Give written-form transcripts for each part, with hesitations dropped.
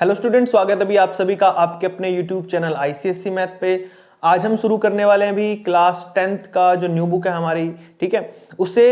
Hello student, स्वागत है अभी आप सभी का आपके अपने यूट्यूब चैनल आईसीएससी मैथ पे। आज हम शुरू करने वाले हैं भी क्लास 10th का जो न्यू बुक है हमारी, ठीक है, उससे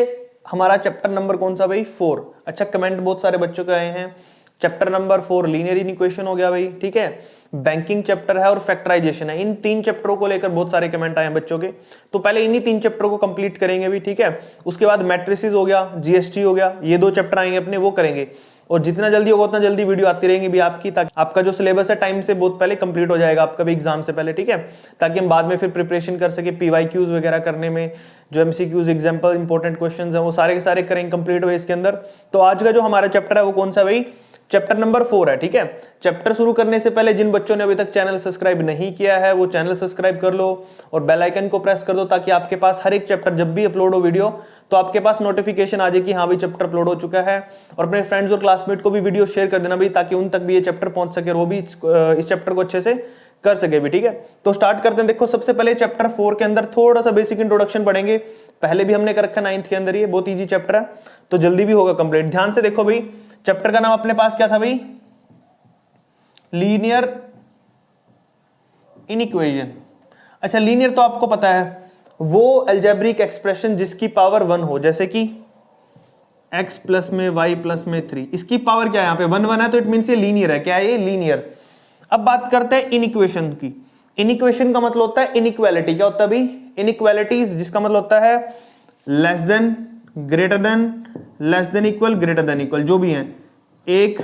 हमारा चैप्टर नंबर कौन सा भाई? 4। अच्छा, कमेंट बहुत सारे बच्चों के आए हैं। चैप्टर नंबर 4 लीनियर इक्वेशन हो गया भाई, ठीक है, बैंकिंग चैप्टर है और फैक्टराइजेशन है। इन 3 चैप्टरों को लेकर बहुत सारे कमेंट आए हैं बच्चों के, तो पहले इन्हीं 3 चैप्टरों को कंप्लीट करेंगे भी, ठीक है। उसके बाद मैट्रिसेस हो गया, जीएसटी हो गया, ये 2 चैप्टर आएंगे अपने, वो करेंगे। और जितना जल्दी होगा उतना जल्दी वीडियो आती रहेंगी भी आपकी, ताकि आपका जो सिलेबस है टाइम से बहुत पहले कंप्लीट हो जाएगा, आपका भी एग्जाम से पहले, ठीक है, ताकि हम बाद में फिर प्रिपरेशन कर सके पीवाईक्यूज वगैरह करने में। जो एमसीक्यूज एग्जांपल इंपॉर्टेंट क्वेश्चंस हैं वो सारे के सारे करेंगे कंप्लीट हुए इसके अंदर। तो आज का जो हमारा चैप्टर है वो कौन सा भाई? चैप्टर नंबर 4 है, ठीक है। चैप्टर शुरू करने से पहले जिन बच्चों ने अभी तक चैनल सब्सक्राइब नहीं किया है वो चैनल सब्सक्राइब कर लो और बेल आइकन को प्रेस कर दो, ताकि आपके पास हर एक चैप्टर जब भी अपलोड हो वीडियो तो आपके पास नोटिफिकेशन आ जाए कि हाँ भाई चैप्टर अपलोड हो चुका है। और अपने फ्रेंड्स और क्लासमेट को भी वीडियो शेयर कर देना भाई, ताकि उन तक भी ये चैप्टर पहुंच सके और वो भी इस चैप्टर को अच्छे से कर सके भी, ठीक है। तो स्टार्ट करते हैं। देखो, सबसे पहले चैप्टर 4 के अंदर थोड़ा सा बेसिक इंट्रोडक्शन पढ़ेंगे। पहले भी हमने कर रखा 9th के अंदर, ये बहुत ईजी चैप्टर है तो जल्दी भी होगा कंप्लीट। ध्यान से देखो भाई, चैप्टर का नाम अपने पास क्या था भाई? Linear inequation. अच्छा, लीनियर तो आपको पता है, वो अलजेब्रिक एक्सप्रेशन जिसकी पावर 1 हो, जैसे कि x प्लस में y प्लस में 3, इसकी पावर क्या है यहाँ पे 1 1 है, तो इट मीन्स ये लीनियर है। क्या है ये? लीनियर। अब बात करते हैं इनइक्वेशन की। इनइक्वेशन का मतलब होता है इनइक्वालिटी। क्या होता है भाई? इनइक्वालिटीज, जिसका मतलब होता है less than, greater than, less than equal, greater than equal, जो भी है 1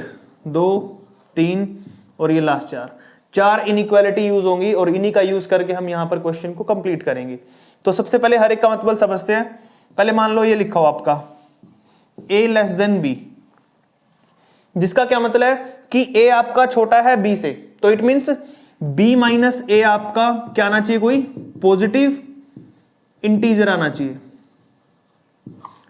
2 3 और ये लास्ट 4 इनइक्वालिटी यूज होंगी और इन्हीं का यूज करके हम यहां पर क्वेश्चन को कंप्लीट करेंगे। तो सबसे पहले हर एक का मतलब समझते हैं। पहले मान लो ये लिखा हो आपका a लेस देन b, जिसका क्या मतलब है कि a आपका छोटा है b से, तो it means b minus a आपका क्या आना चाहिए? कोई पॉजिटिव इंटीजर आना चाहिए,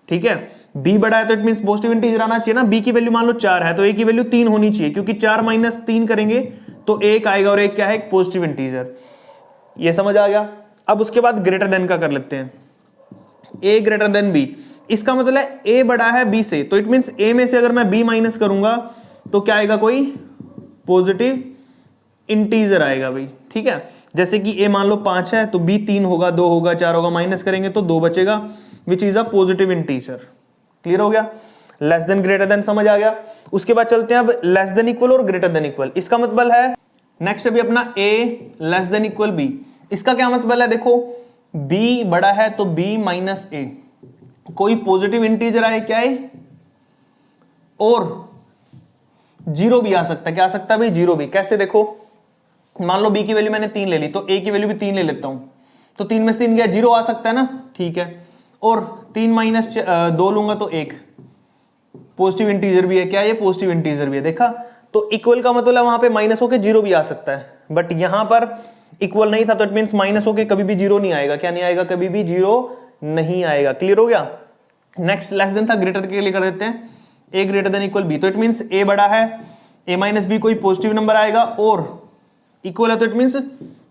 ठीक है। b बड़ा है तो इट मींस पॉजिटिव इंटीजर आना चाहिए ना। b की वैल्यू मान लो 4 है तो a की वैल्यू 3 होनी चाहिए, क्योंकि 4 माइनस 3 करेंगे तो 1 आएगा और 1 क्या है? एक पॉजिटिव इंटीजर। ये समझ आ गया। अब उसके बाद ग्रेटर देन का कर लेते हैं, a ग्रेटर देन b। इसका मतलब है a बड़ा है b से, तो इट मींस a में से अगर मैं b माइनस करूंगा तो क्या आएगा? कोई पॉजिटिव इंटीजर आएगा भाई, ठीक है। जैसे कि a मान लो 5 है तो b 3 होगा, 2 होगा, 4 होगा, माइनस करेंगे तो 2 बचेगा, which is a positive integer. Clear हो गया? लेस देन, ग्रेटर देन समझ आ गया। उसके बाद चलते हैं अब लेस देन इक्वल और ग्रेटर देन इक्वल। इसका मतलब है नेक्स्ट अभी अपना a less than equal b। इसका क्या मतलब है? देखो, b बड़ा है तो b माइनस a, कोई पॉजिटिव इंटीजर आए, क्या है? और जीरो भी आ सकता है। क्या आ सकता है भाई? जीरो भी। कैसे? देखो, मान लो b की वैल्यू मैंने 3 ले ली तो a की वैल्यू भी 3 ले लेता हूं, तो 3 में से 3 गया, जीरो आ सकता है ना, ठीक है। और 3 माइनस 2 लूंगा तो 1 पॉजिटिव इंटीजर भी है। क्या ये? पॉजिटिव इंटीजर भी है। देखा? तो इक्वल का मतलब वहां पे माइनस होके जीरो भी आ सकता है, बट यहां पर इक्वल नहीं था तो इट मींस माइनस होके कभी भी जीरो नहीं आएगा। क्या नहीं आएगा? कभी भी जीरो नहीं आएगा। क्लियर हो गया? नेक्स्ट लेस देन था, ग्रेटर के लिए कर देते हैं a greater than equal b। तो इट मींस a बड़ा है, a माइनस b कोई पॉजिटिव नंबर आएगा और इक्वल है तो इट मींस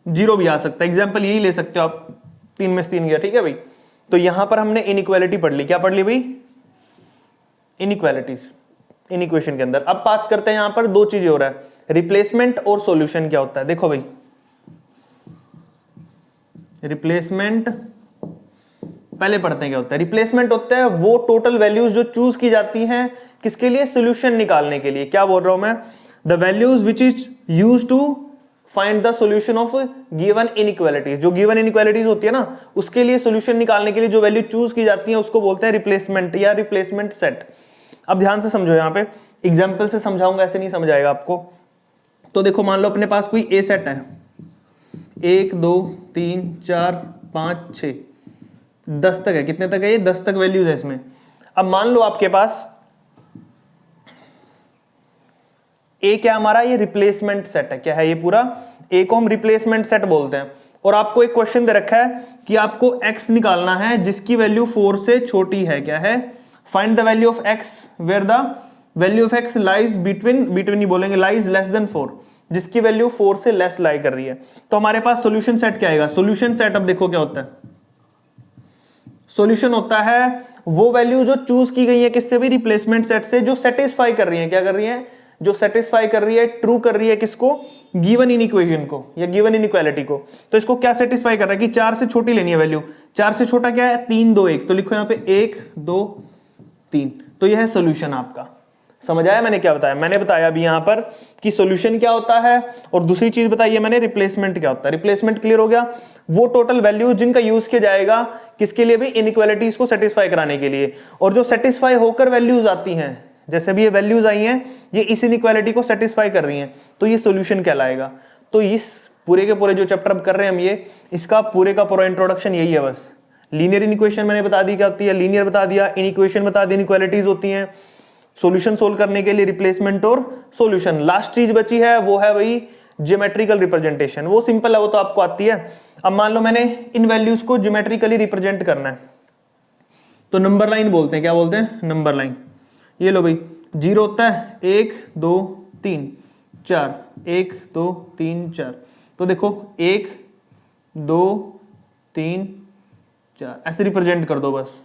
जीरो भी आ सकता है। एग्जांपल यही ले सकते हो आप, 3 में से 3 गया, ठीक है भाई। तो यहां पर हमने इनइक्वालिटी पढ़ ली। क्या पढ़ ली भाई? इनइक्वालिटीज इनइक्वेशन के अंदर। अब बात करते हैं, यहां पर 2 चीजें हो रहा है, रिप्लेसमेंट और सॉल्यूशन। क्या होता है? देखो भाई, रिप्लेसमेंट पहले पढ़ते हैं क्या होता है। रिप्लेसमेंट होता है वो टोटल वैल्यूज जो चूज की जाती हैं किसके लिए? सॉल्यूशन निकालने के लिए। क्या बोल रहा हूं मैं? The values which is used to find the solution of given inequalities. जो गिवन इनइक्वालिटीज होती है ना, उसके लिए सॉल्यूशन निकालने के लिए जो वैल्यू चूज की जाती है उसको बोलते हैं रिप्लेसमेंट या रिप्लेसमेंट सेट। अब ध्यान से समझो, यहां पे एग्जाम्पल से समझाऊंगा, ऐसे नहीं समझ आएगा आपको। तो देखो, मान लो अपने पास कोई ए सेट है, 1 2 3 4 5 6 10 तक है। कितने तक है ये? 10 तक वैल्यूज है इसमें। अब मान लो आपके पास ए क्या हमारा? ये रिप्लेसमेंट सेट है। क्या है ये? पूरा ए को हम रिप्लेसमेंट सेट बोलते हैं। और आपको एक क्वेश्चन दे रखा है कि आपको x निकालना है जिसकी वैल्यू 4 से छोटी है। क्या है? Find the value of x where the value of x lies between ही बोलेंगे, लाइज लेस देन 4, जिसकी वैल्यू 4 से लेस लाई कर रही है। तो हमारे पास सोल्यूशन सेट क्या आएगा? सोल्यूशन सेट अब देखो क्या होता है। सॉल्यूशन होता है वो वैल्यू जो चूज की गई है किससे भी? रिप्लेसमेंट सेट से, जो सेटिस्फाई कर रही है। क्या कर रही है? जो सेटिस्फाई कर रही है, ट्रू कर रही है किसको, गिवन इन इक्वेशन को या गिवन इनइक्वालिटी को। तो इसको क्या सेटिस्फाई कर रहा है कि 4 से छोटी लेनी है वैल्यू। 4 से छोटा क्या है, 3 2 1, तो लिखो यहाँ पे 1 2 3। तो यह है सोल्यूशन आपका। समझ आया मैंने क्या बताया? मैंने बताया अभी यहां पर कि सॉल्यूशन क्या होता है, और दूसरी चीज बताई है मैंने रिप्लेसमेंट क्या होता है। रिप्लेसमेंट क्लियर हो गया, वो टोटल वैल्यू जिनका यूज किया जाएगा किसके लिए भी, इनइक्वालिटीज को सेटिस्फाई कराने के लिए। और जो सेटिस्फाई होकर वैल्यूज आती हैं, जैसे भी ये वैल्यूज आई हैं, ये इस इनइक्वालिटी को सेटिस्फाई कर रही हैं, तो ये सॉल्यूशन कहलाएगा। तो इस पूरे के पूरे जो चैप्टर अब कर रहे हैं हम, ये इसका पूरे का पूरा इंट्रोडक्शन यही है बस। लीनियर इनइक्वेशन मैंने बता दी क्या होती है, लीनियर बता दिया, इनइक्वेशन बता दी, इनइक्वालिटीज होती हैं, सॉल्यूशन सोल्व करने के लिए रिप्लेसमेंट और सॉल्यूशन। लास्ट चीज बची है वो है वही ज्योमेट्रिकल रिप्रेजेंटेशन। वो सिंपल है, वो तो आपको आती है। अब मान लो मैंने इन वैल्यूज को ज्योमेट्रिकली रिप्रेजेंट करना है, तो नंबर लाइन बोलते हैं। क्या बोलते हैं? Number line. ये लो भाई, 0 होता है 1 2 3 4, 1 2 3 4। तो देखो 1 2 3 4 ऐसे रिप्रेजेंट कर दो बस।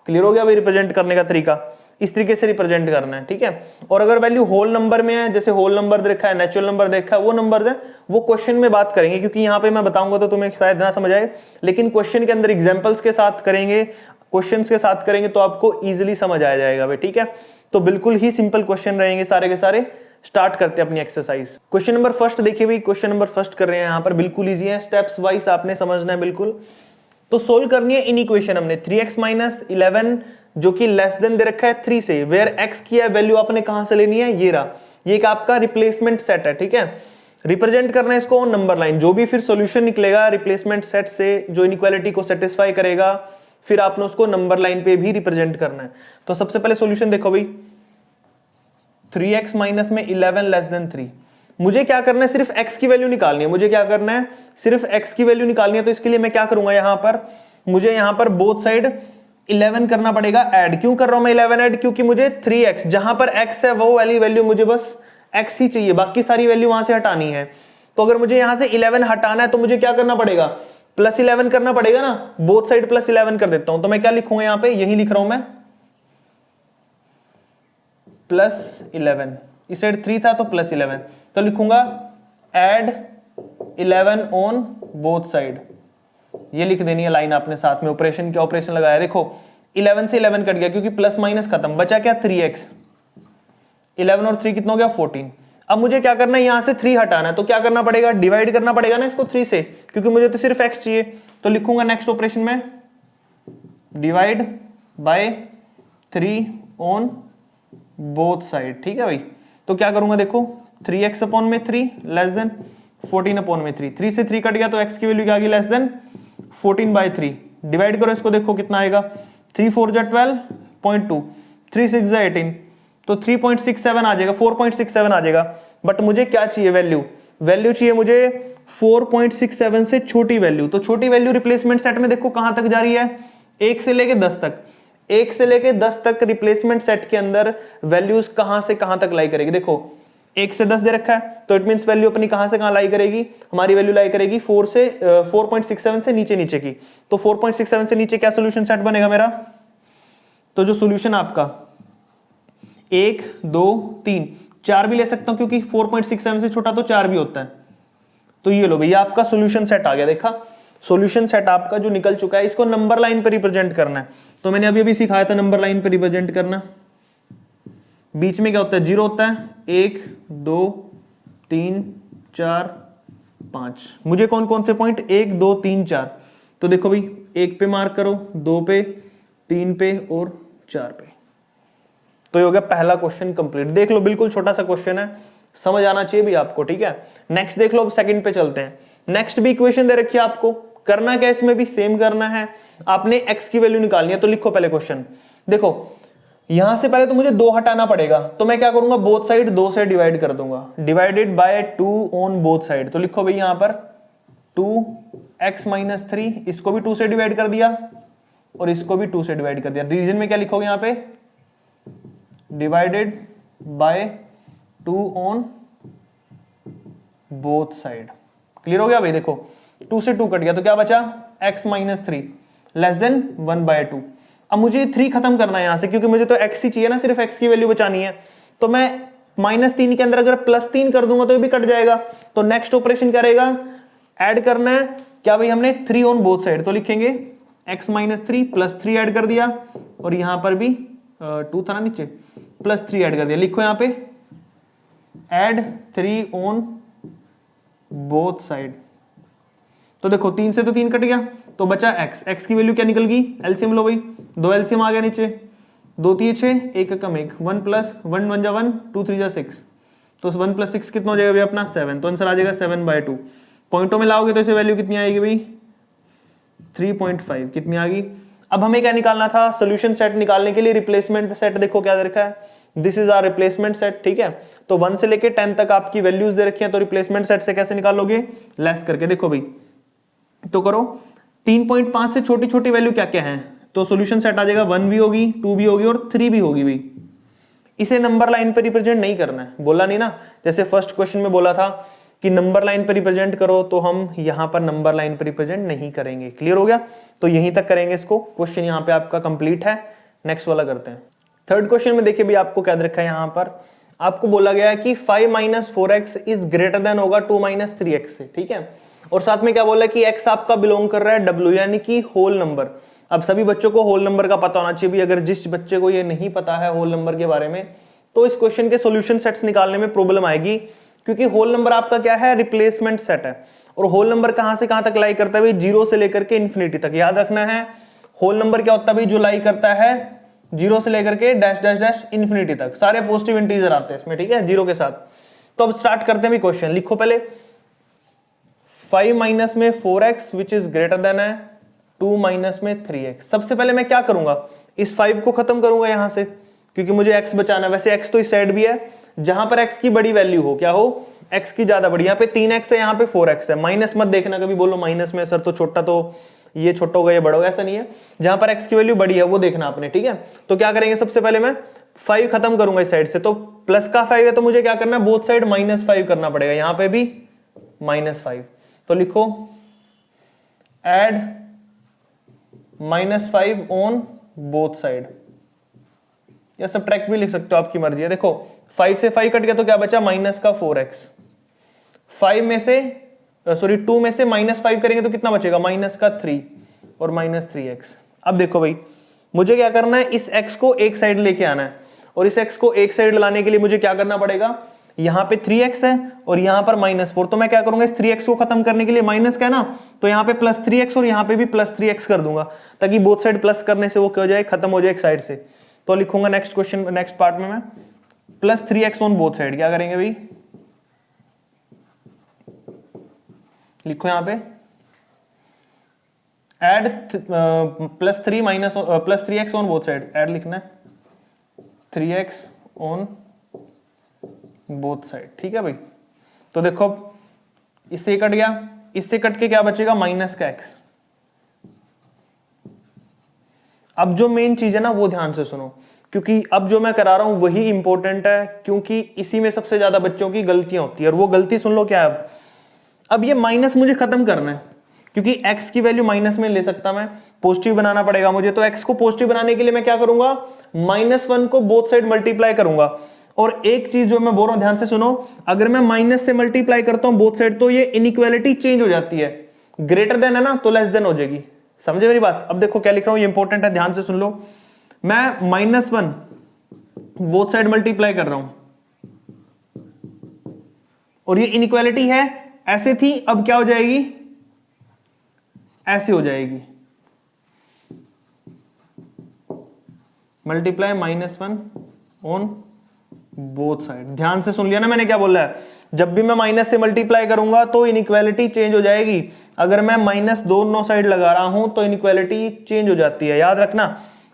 क्लियर हो गया भाई रिप्रेजेंट करने का तरीका? इस तरीके से रिप्रेजेंट करना है, ठीक है। और अगर वैल्यू होल नंबर में है, जैसे होल नंबर देखा है, नेचुरल नंबर देखा है, वो नंबर्स है, वो क्वेश्चन में बात करेंगे, क्योंकि यहाँ पे मैं बताऊंगा तो तुम्हें शायद ना समझ आए, लेकिन क्वेश्चन के अंदर एग्जांपल्स के साथ करेंगे, क्वेश्चंस के साथ करेंगे तो आपको इजीली समझ आ जाएगा भाई, ठीक है। तो बिल्कुल ही सिंपल क्वेश्चन रहेंगे सारे के सारे। स्टार्ट करते हैं अपनी एक्सरसाइज। क्वेश्चन नंबर फर्स्ट देखिए भाई, क्वेश्चन नंबर फर्स्ट कर रहे हैं यहाँ पर, बिल्कुल ईजी है, स्टेप्स वाइज आपने समझना है बिल्कुल। तो सोल्व करनी है इन इक्वेशन हमने 3x - 11 जो कि लेस देन दे रखा है 3 से, वेयर x की वैल्यू आपने कहां से लेनी है, ये रहा, ये एक आपका रिप्लेसमेंट सेट है, ठीक है। रिप्रेजेंट करना है इसको नंबर लाइन, जो भी फिर सॉल्यूशन निकलेगा रिप्लेसमेंट सेट से जो इनइक्वालिटी को सेटिस्फाई करेगा, फिर आपने उसको नंबर लाइन पे भी रिप्रेजेंट करना है। तो सबसे पहले सॉल्यूशन देखो भाई, 3x - में 11 लेस देन 3। मुझे क्या करना है, सिर्फ x की वैल्यू निकालनी है। मुझे क्या करना है, सिर्फ x की वैल्यू निकालनी है। तो इसके लिए मैं क्या करूंगा, यहां पर मुझे यहां पर बोथ साइड 11 करना पड़ेगा ऐड। क्यों कर रहा हूं मैं 11 ऐड, क्योंकि मुझे 3x, जहां पर x है वो वाली वैल्यू मुझे बस x ही चाहिए, बाकी सारी वैल्यू वहां से हटानी है। तो अगर मुझे यहां से 11 हटाना है तो मुझे क्या करना पड़ेगा, +11 करना पड़ेगा ना। बोथ साइड +11 कर देता हूं, तो मैं क्या लिखूंगा यहां पे, यही लिख रहा हूं मैं, +11। इस साइड 3 था तो +11, तो लिखूंगा ऐड 11 ऑन बोथ साइड। ये लिख देनी है लाइन आपने साथ में। ऑपरेशन क्या ऑपरेशन लगाया, देखो 11 से 11 कट गया क्योंकि प्लस माइनस खत्म, बचा क्या 3x। 11 और 3 कितना हो गया 14। अब मुझे क्या करना है, यहां से 3 हटाना है, तो क्या करना पड़ेगा, डिवाइड करना पड़ेगा ना इसको 3 से, क्योंकि मुझे तो सिर्फ x चाहिए। तो लिखूंगा नेक्स्ट ऑपरेशन में divide by 3 on both side, ठीक है भाई। तो क्या करूंगा, देखो 3x अपॉन में 3 लेस देन 14 अपॉन में 3, 3 से 3 कट गया तो x की वैल्यू क्या आ गई, लेस देन 14/3। डिवाइड करो इसको, देखो कितना आएगा, 3 4 जा 12.2, 3 6 जा 18, तो 3.67 आ जाएगा, 4.67 आ जाएगा। बट मुझे क्या चाहिए, वैल्यू, वैल्यू चाहिए मुझे 4.67 से छोटी वैल्यू। तो छोटी वैल्यू रिप्लेसमेंट सेट में देखो कहां तक जा रही है, 1 से लेके 10 तक। 1 से लेके 10 तक रिप्लेसमेंट सेट के अंदर वैल्यूज कहां से कहां तक लाई करेगी, देखो 1 से 10 दे रखा है, तो इट मींस वैल्यू अपनी कहां से कहां लाई करेगी, हमारी वैल्यू लाई करेगी 4.67 से नीचे नीचे की। तो 4.67 से नीचे क्या सॉल्यूशन सेट बनेगा मेरा, तो जो सॉल्यूशन आपका 1 2 3 4 भी ले सकता हूं, क्योंकि 4.67 से छोटा तो 4 भी होता है। तो ये लो भैया आपका सॉल्यूशन सेट आ गया, देखा सॉल्यूशन सेट आपका जो निकल चुका है। इसको नंबर लाइन पर रिप्रेजेंट करना है, तो मैंने अभी अभी सिखाया था नंबर लाइन पर रिप्रेजेंट करना। बीच में क्या होता है, 0 होता है, 1 2 3 4 5। मुझे कौन कौन से पॉइंट, 1 2 3 4, तो देखो भाई 1 पे मार्क करो, 2 पे, 3 पे और 4 पे। तो ये हो गया पहला क्वेश्चन कंप्लीट। देख लो बिल्कुल छोटा सा क्वेश्चन है, समझ आना चाहिए भी आपको, ठीक है। नेक्स्ट देख लो, अब सेकंड पे चलते हैं। नेक्स्ट भी इक्वेशन दे रखी है आपको, करना क्या इसमें भी सेम करना है, आपने x की वैल्यू निकालनी है। तो लिखो पहले क्वेश्चन, देखो यहां से पहले तो मुझे 2 हटाना पड़ेगा, तो मैं क्या करूंगा, बोथ साइड 2 से डिवाइड कर दूंगा, divided by 2 on both side. तो लिखो भाई यहां पर 2x - 3, इसको भी 2 से डिवाइड कर दिया और इसको भी 2 से डिवाइड कर दिया। रीजन में क्या लिखोगे यहां पे, divided by 2 on both side. Clear हो गया भाई, देखो 2 से 2 कट गया तो क्या बचा, x - 3 लेस देन 1/2। अब मुझे 3 खत्म करना है यहां से, क्योंकि मुझे तो x ही चाहिए ना, सिर्फ x की वैल्यू बचानी है। तो मैं -3 के अंदर अगर +3 कर दूंगा तो ये भी कट जाएगा। तो नेक्स्ट ऑपरेशन क्या रहेगा, ऐड करना है क्या भाई हमने 3 ऑन बोथ साइड, तो लिखेंगे x -3 +3 ऐड कर दिया और यहां पर भी 2 था ना नीचे, +3 ऐड कर दिया। लिखो यहां पे ऐड 3 ऑन बोथ साइड। तो देखो 3 से तो 3 कट गया तो बचा x की वैल्यू क्या निकल गई, एलसीएम लो भाई, 2 एलसीएम आ गया नीचे, 2 3 6 1 कम 1, 1 + 1 1 जा 1 2 3 जा 6, तो 1 + 6 कितना हो जाएगा भाई अपना 7, तो आंसर आ जाएगा 7/2। पॉइंटों में लाओगे तो इसे वैल्यू कितनी आएगी भाई 3.5 कितनी आ गई। अब हमें क्या निकालना था, सोल्यूशन सेट निकालने के लिए रिप्लेसमेंट सेट देखो क्या दे रखा है, this is our replacement set, ठीक है। तो 1 से लेके 10 तक आपकी वैल्यूज दे रखी हैं, तो रिप्लेसमेंट सेट से कैसे निकालोगे, लेस करके। देखो भाई तो करो 3.5 से छोटी छोटी वैल्यू क्या क्या है, तो सॉल्यूशन सेट आ जाएगा 1 भी होगी 2 भी होगी और 3 भी होगी भाई। इसे नंबर लाइन पे रिप्रेजेंट नहीं करना है, बोला नहीं ना, जैसे फर्स्ट क्वेश्चन में बोला था कि नंबर लाइन पे रिप्रेजेंट करो, तो हम यहां पर नंबर लाइन पे रिप्रेजेंट नहीं करेंगे। क्लियर हो गया, तो यहीं तक करेंगे इसको। क्वेश्चन यहां पे आपका कंप्लीट है। नेक्स्ट वाला करते हैं। थर्ड क्वेश्चन में देखिए भी आपको क्या रखा है, यहां पर आपको बोला गया है कि 5 - 4x इज ग्रेटर देन होगा 2 - 3x से, ठीक है। और साथ में क्या बोला है कि x आपका बिलोंग कर रहा है w यानी कि होल नंबर। अब सभी बच्चों को होल नंबर का पता होना चाहिए भी, अगर जिस बच्चे को ये नहीं पता है होल नंबर के बारे में तो इस क्वेश्चन के सॉल्यूशन सेट्स निकालने में प्रॉब्लम आएगी, क्योंकि होल नंबर आपका क्या है, रिप्लेसमेंट सेट है। और होल नंबर कहां से कहां तक लाई करता है भाई, 0 से लेकर के इन्फिनिटी तक। याद रखना है होल नंबर क्या होता है भाई, जो लाई करता है 0 से लेकर के डैश डैश डैश इन्फिनिटी तक, सारे पॉजिटिव इंटीजर आते हैं इसमें, ठीक है, 0 के साथ। तो अब स्टार्ट करते हैं क्वेश्चन। लिखो पहले 5 - में 4x which is greater than है 2 - में 3x। सबसे पहले मैं क्या करूंगा, इस 5 को खत्म करूंगा यहां से, क्योंकि मुझे x बचाना है। वैसे x तो इस साइड भी है, जहां पर x की बड़ी वैल्यू हो, क्या हो, x की ज्यादा बड़ी। यहाँ पे 3x है, यहाँ पे 4x है। माइनस मत देखना कभी, बोलो माइनस में सर तो छोटा, तो ये छोटा होगा ये बड़ा होगा, ऐसा नहीं है। जहां पर x की वैल्यू बड़ी है वो देखना आपने, ठीक है। तो क्या करेंगे, सबसे पहले मैं 5 खत्म करूंगा इस साइड से, तो प्लस का 5 है तो मुझे क्या करना है, बोथ साइड -5 करना पड़ेगा, यहां पे भी -5। तो लिखो एड -5 ऑन बोथ साइड, या सब्ट्रैक्ट भी लिख सकते हो, आपकी मर्जी है। देखो 5 से 5 कट गया तो क्या बचा, -4x। 5 में से सॉरी 2 में से -5 करेंगे तो कितना बचेगा, -3 और -3x। अब देखो भाई मुझे क्या करना है, इस x को एक साइड लेके आना है, और इस x को एक साइड लाने के लिए मुझे क्या करना पड़ेगा, यहां पे 3x है और यहां पर -4। तो मैं क्या करूंगा, इस 3x को खत्म करने के लिए माइनस का है ना, तो यहां पे +3x और यहां पे भी +3x कर दूंगा, ताकि बोथ साइड प्लस करने से वो क्या हो जाए, खत्म हो जाए एक साइड से। तो लिखूंगा नेक्स्ट क्वेश्चन, नेक्स्ट पार्ट में मैं +3x ऑन बोथ साइड। क्या करेंगे भाई, लिखो यहां पे add +3x on both side, add लिखना है 3x ऑन बोथ साइड, ठीक है भाई। तो देखो इससे कट गया, इससे कट के क्या बचेगा, -x। अब जो मेन चीज है ना वो ध्यान से सुनो, क्योंकि अब जो मैं करा रहा हूं वही इंपॉर्टेंट है, क्योंकि इसी में सबसे ज्यादा बच्चों की गलतियां होती है। और वो गलती सुन लो क्या है, अब ये माइनस मुझे खत्म करना है, क्योंकि x की वैल्यू माइनस में ले सकता मैं, पॉजिटिव बनाना पड़ेगा मुझे। तो x को पॉजिटिव बनाने के लिए मैं क्या करूंगा, -1 को बोथ साइड मल्टीप्लाई करूंगा। और एक चीज जो मैं बोल रहा हूं ध्यान से सुनो, अगर मैं माइनस से मल्टीप्लाई करता हूं बोथ साइड तो ये इनइक्वालिटी चेंज हो जाती है, ग्रेटर देन है ना तो लेस देन हो जाएगी। समझे मेरी बात। अब देखो क्या लिख रहा हूं, ये इंपॉर्टेंट है, ध्यान से सुन लो। मैं -1 बोथ साइड मल्टीप्लाई कर रहा हूं और ये इनइक्वालिटी है, ऐसे थी, अब क्या हो जाएगी, ऐसे हो जाएगी, मल्टीप्लाई -1 ऑन बोथ साइड। ध्यान से सुन लिया ना मैंने क्या बोला है, जब भी मैं माइनस से मल्टीप्लाई करूंगा तो इनइक्वालिटी चेंज हो जाएगी। अगर मैं माइनस दोनों साइड लगा रहा हूं तो इनइक्वालिटी चेंज हो जाती है, याद रखना।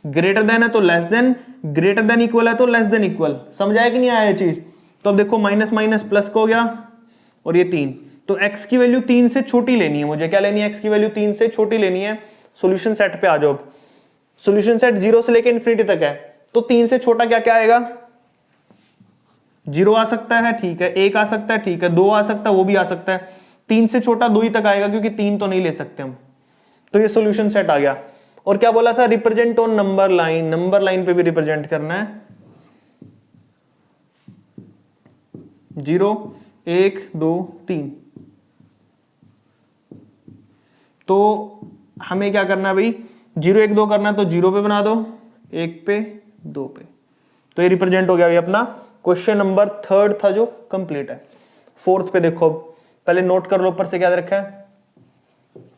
ग्रेटर देन है तो less than, greater than equal है तो लेस देन इक्वल। समझ आया कि नहीं आया ये चीज। तो अब देखो माइनस माइनस प्लस को हो गया और ये 3, तो x की वैल्यू 3 से छोटी लेनी है मुझे। क्या लेनी है, x की वैल्यू 3 से छोटी लेनी है। सॉल्यूशन सेट पे आ जाओ। सॉल्यूशन सेट 0 से लेकर इन्फिनिटी तक है, तो 3 से छोटा क्या क्या आएगा, 0 आ सकता है, ठीक है, 1 आ सकता है, ठीक है, 2 आ सकता है, वो भी आ सकता है। 3 से छोटा 2 ही तक आएगा, क्योंकि 3 तो नहीं ले सकते हम। तो ये सॉल्यूशन सेट आ गया। और क्या बोला था, represent on number line, number line पे भी रिप्रेजेंट करना है। 0 1 2 3। तो हमें क्या करना है भाई, 0 1 2 करना है तो 0 पे बना दो, 1 पे 2 पे। तो ये रिप्रेजेंट हो गया भाई अपना क्वेश्चन नंबर 3 था जो कंप्लीट है। 4th पे देखो, पहले नोट कर लो ऊपर से क्या दे रखा है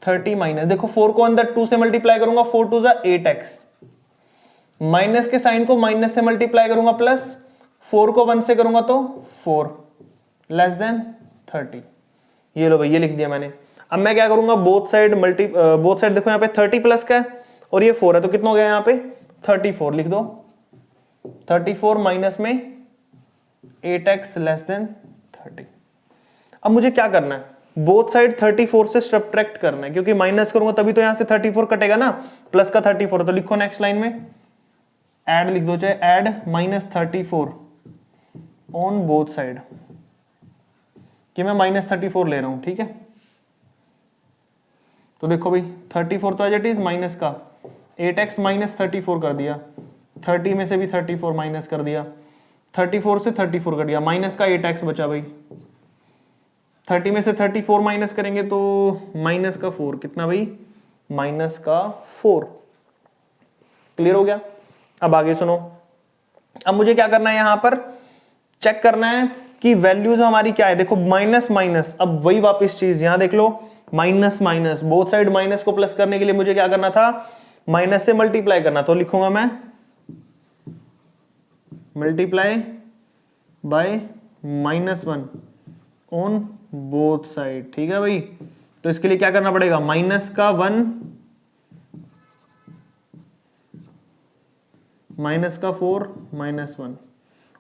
30 माइनस, देखो 4 को अंदर 2 से मल्टीप्लाई करूंगा, 4 2 जा 8x, माइनस के साइन को माइनस से मल्टीप्लाई करूंगा प्लस, 4 को 1 से करूंगा तो 4 लेस देन 30। ये लो भाई, ये लिख दिया मैंने। अब मैं क्या करूंगा, बोथ साइड देखो यहाँ पे 30 प्लस का है और ये 4 है, तो कितना हो गया यहाँ पे 34 लिख दो। 34 माइनस में 8x लेस देन 30। अब मुझे क्या करना है, बोथ साइड 34 से सब्ट्रैक्ट करना है, क्योंकि माइनस करूंगा तभी तो यहां से 34 कटेगा ना, प्लस का 34। तो लिखो नेक्स्ट लाइन में ऐड लिख दो, चाहे ऐड -34 ऑन बोथ साइड, कि मैं -34 ले रहा हूं, ठीक है। तो देखो भाई 34 तो एज इट इज, माइनस का 8x -34 कर दिया, 30 में से भी 34 माइनस कर दिया, 34 से 34 कट गया, माइनस का 8x बचा भाई। 30 में से 34 माइनस करेंगे तो माइनस का 4, कितना भाई माइनस का 4। क्लियर हो गया। अब आगे सुनो, अब मुझे क्या करना है, यहां पर चेक करना है कि वैल्यूज हमारी क्या है। देखो माइनस माइनस, अब वही वापस चीज यहां देख लो, minus minus, both side minus को प्लस करने के लिए मुझे क्या करना था, माइनस से मल्टीप्लाई करना। तो लिखूंगा मैं multiply by -1 on both side, ठीक है भाई। तो इसके लिए क्या करना पड़ेगा, माइनस का 1 माइनस का 4 -1,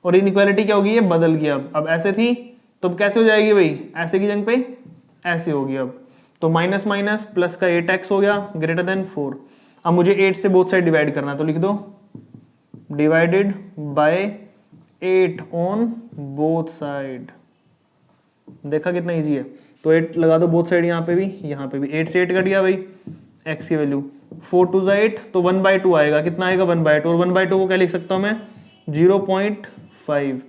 और इनइक्वालिटी क्या होगी, ये बदल गई। अब ऐसे थी तो अब कैसे हो जाएगी भाई, ऐसे की जगह पे ऐसे होगी। अब तो माइनस माइनस प्लस का 8x हो गया ग्रेटर देन 4। अब मुझे 8 से बोथ साइड डिवाइड करना है, तो लिख दो divided by 8 on both side. देखा कितना इजी है। तो 8 लगा दो बोथ साइड, यहाँ पे भी 8 से 8 कट गया भाई, x की वैल्यू 4 2 जा 8, तो 1/2 आएगा, कितना आएगा 1/2, और 1/2 को क्या लिख सकता हूं मैं 0.5।